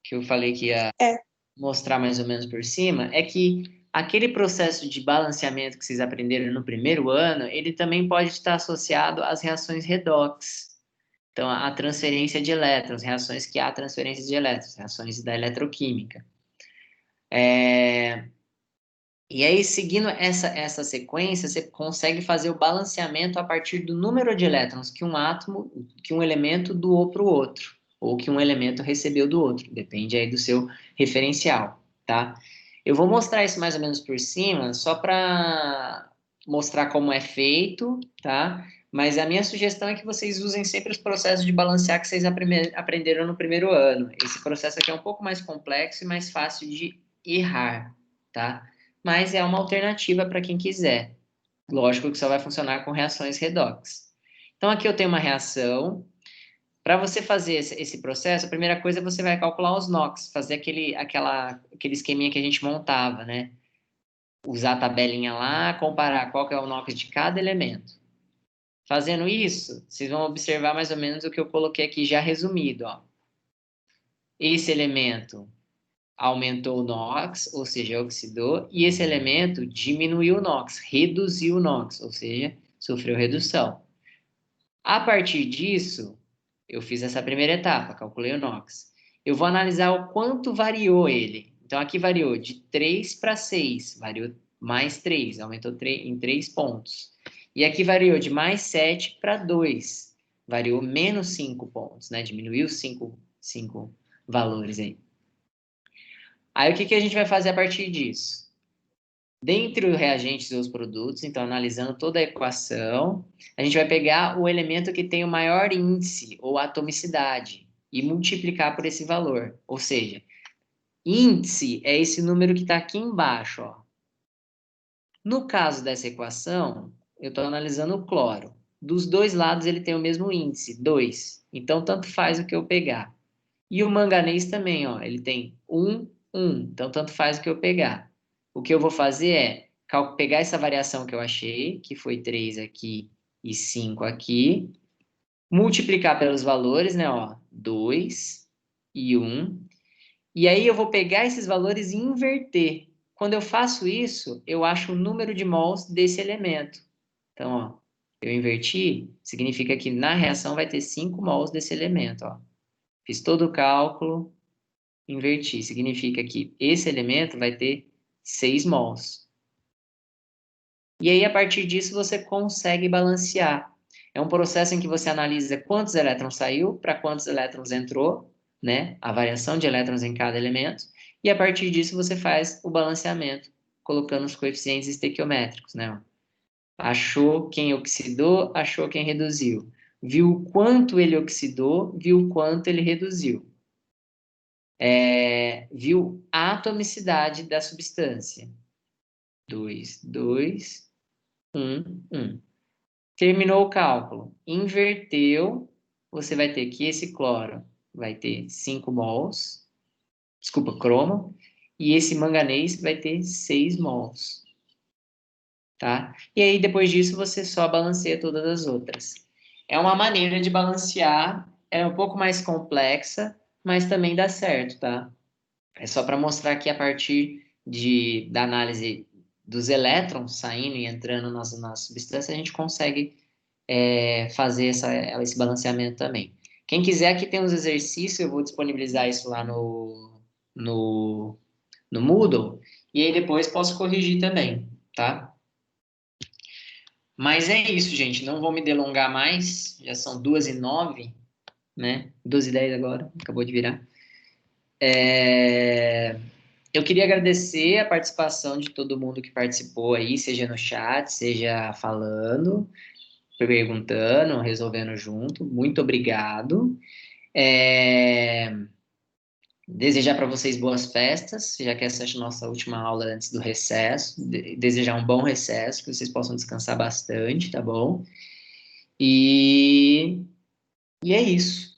Que eu falei que ia É. mostrar mais ou menos por cima, é que aquele processo de balanceamento que vocês aprenderam no primeiro ano, ele também pode estar associado às reações redox. Então, a transferência de elétrons, reações que há transferência de elétrons, reações da eletroquímica. E aí, seguindo essa sequência, você consegue fazer o balanceamento a partir do número de elétrons que um átomo, que um elemento doou para o outro, ou que um elemento recebeu do outro, depende aí do seu referencial, tá? Eu vou mostrar isso mais ou menos por cima, só para mostrar como é feito, tá? Mas a minha sugestão é que vocês usem sempre os processos de balancear que vocês aprenderam no primeiro ano. Esse processo aqui é um pouco mais complexo e mais fácil de errar, tá? Mas é uma alternativa para quem quiser. Lógico que só vai funcionar com reações redox. Então, aqui eu tenho uma reação. Para você fazer esse processo, a primeira coisa é você vai calcular os NOx, fazer aquele esqueminha que a gente montava, né? Usar a tabelinha lá, comparar qual que é o NOx de cada elemento. Fazendo isso, vocês vão observar mais ou menos o que eu coloquei aqui já resumido, ó. Esse elemento aumentou o NOx, ou seja, oxidou, e esse elemento diminuiu o NOx, reduziu o NOx, ou seja, sofreu redução. A partir disso, eu fiz essa primeira etapa, calculei o NOx. Eu vou analisar o quanto variou ele. Então, aqui variou de 3 para 6, variou mais 3, aumentou em 3 pontos. E aqui variou de mais 7 para 2, variou menos 5 pontos, né? Diminuiu 5 valores aí. Aí, o que a gente vai fazer a partir disso? Dentre os reagentes e os produtos, então, analisando toda a equação, a gente vai pegar o elemento que tem o maior índice ou atomicidade e multiplicar por esse valor. Ou seja, índice é esse número que está aqui embaixo, ó. No caso dessa equação, eu estou analisando o cloro. Dos dois lados ele tem o mesmo índice, 2. Então, tanto faz o que eu pegar. E o manganês também, ó, ele tem 1, 1. Então, tanto faz o que eu pegar. O que eu vou fazer é pegar essa variação que eu achei, que foi 3 aqui e 5 aqui, multiplicar pelos valores, né, ó, 2 e 1. E aí eu vou pegar esses valores e inverter. Quando eu faço isso, eu acho o número de mols desse elemento. Então, ó, eu inverti, significa que na reação vai ter 5 mols desse elemento, ó. Fiz todo o cálculo, inverti. Significa que esse elemento vai ter 6 mols. E aí, a partir disso, você consegue balancear. É um processo em que você analisa quantos elétrons saiu, para quantos elétrons entrou, né? A variação de elétrons em cada elemento. E a partir disso, você faz o balanceamento, colocando os coeficientes estequiométricos, né? Achou quem oxidou, achou quem reduziu. Viu o quanto ele oxidou, viu o quanto ele reduziu. Viu a atomicidade da substância. 2, 2, 1, 1. Terminou o cálculo. Inverteu, você vai ter que esse cloro vai ter 5 mols, desculpa, cromo, e esse manganês vai ter 6 mols. Tá? E aí, depois disso, você só balanceia todas as outras. É uma maneira de balancear, é um pouco mais complexa, mas também dá certo, tá? É só para mostrar que a partir da análise dos elétrons saindo e entrando na substância, a gente consegue fazer esse balanceamento também. Quem quiser, aqui tem uns exercícios, eu vou disponibilizar isso lá no Moodle, e aí depois posso corrigir também, tá? Mas é isso, gente. Não vou me delongar mais. Já são 2h09, né? 2h10 agora, acabou de virar. Eu queria agradecer a participação de todo mundo que participou aí, seja no chat, seja falando, perguntando, resolvendo junto. Muito obrigado. Desejar para vocês boas festas, já que essa é a nossa última aula antes do recesso. Desejar um bom recesso, que vocês possam descansar bastante, tá bom? E é isso.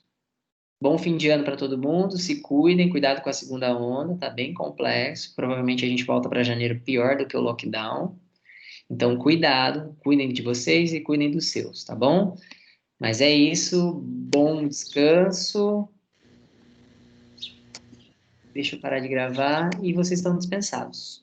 Bom fim de ano para todo mundo. Se cuidem, cuidado com a segunda onda, tá bem complexo. Provavelmente a gente volta para janeiro pior do que o lockdown. Então, cuidado, cuidem de vocês e cuidem dos seus, tá bom? Mas é isso. Bom descanso. Deixa eu parar de gravar e vocês estão dispensados.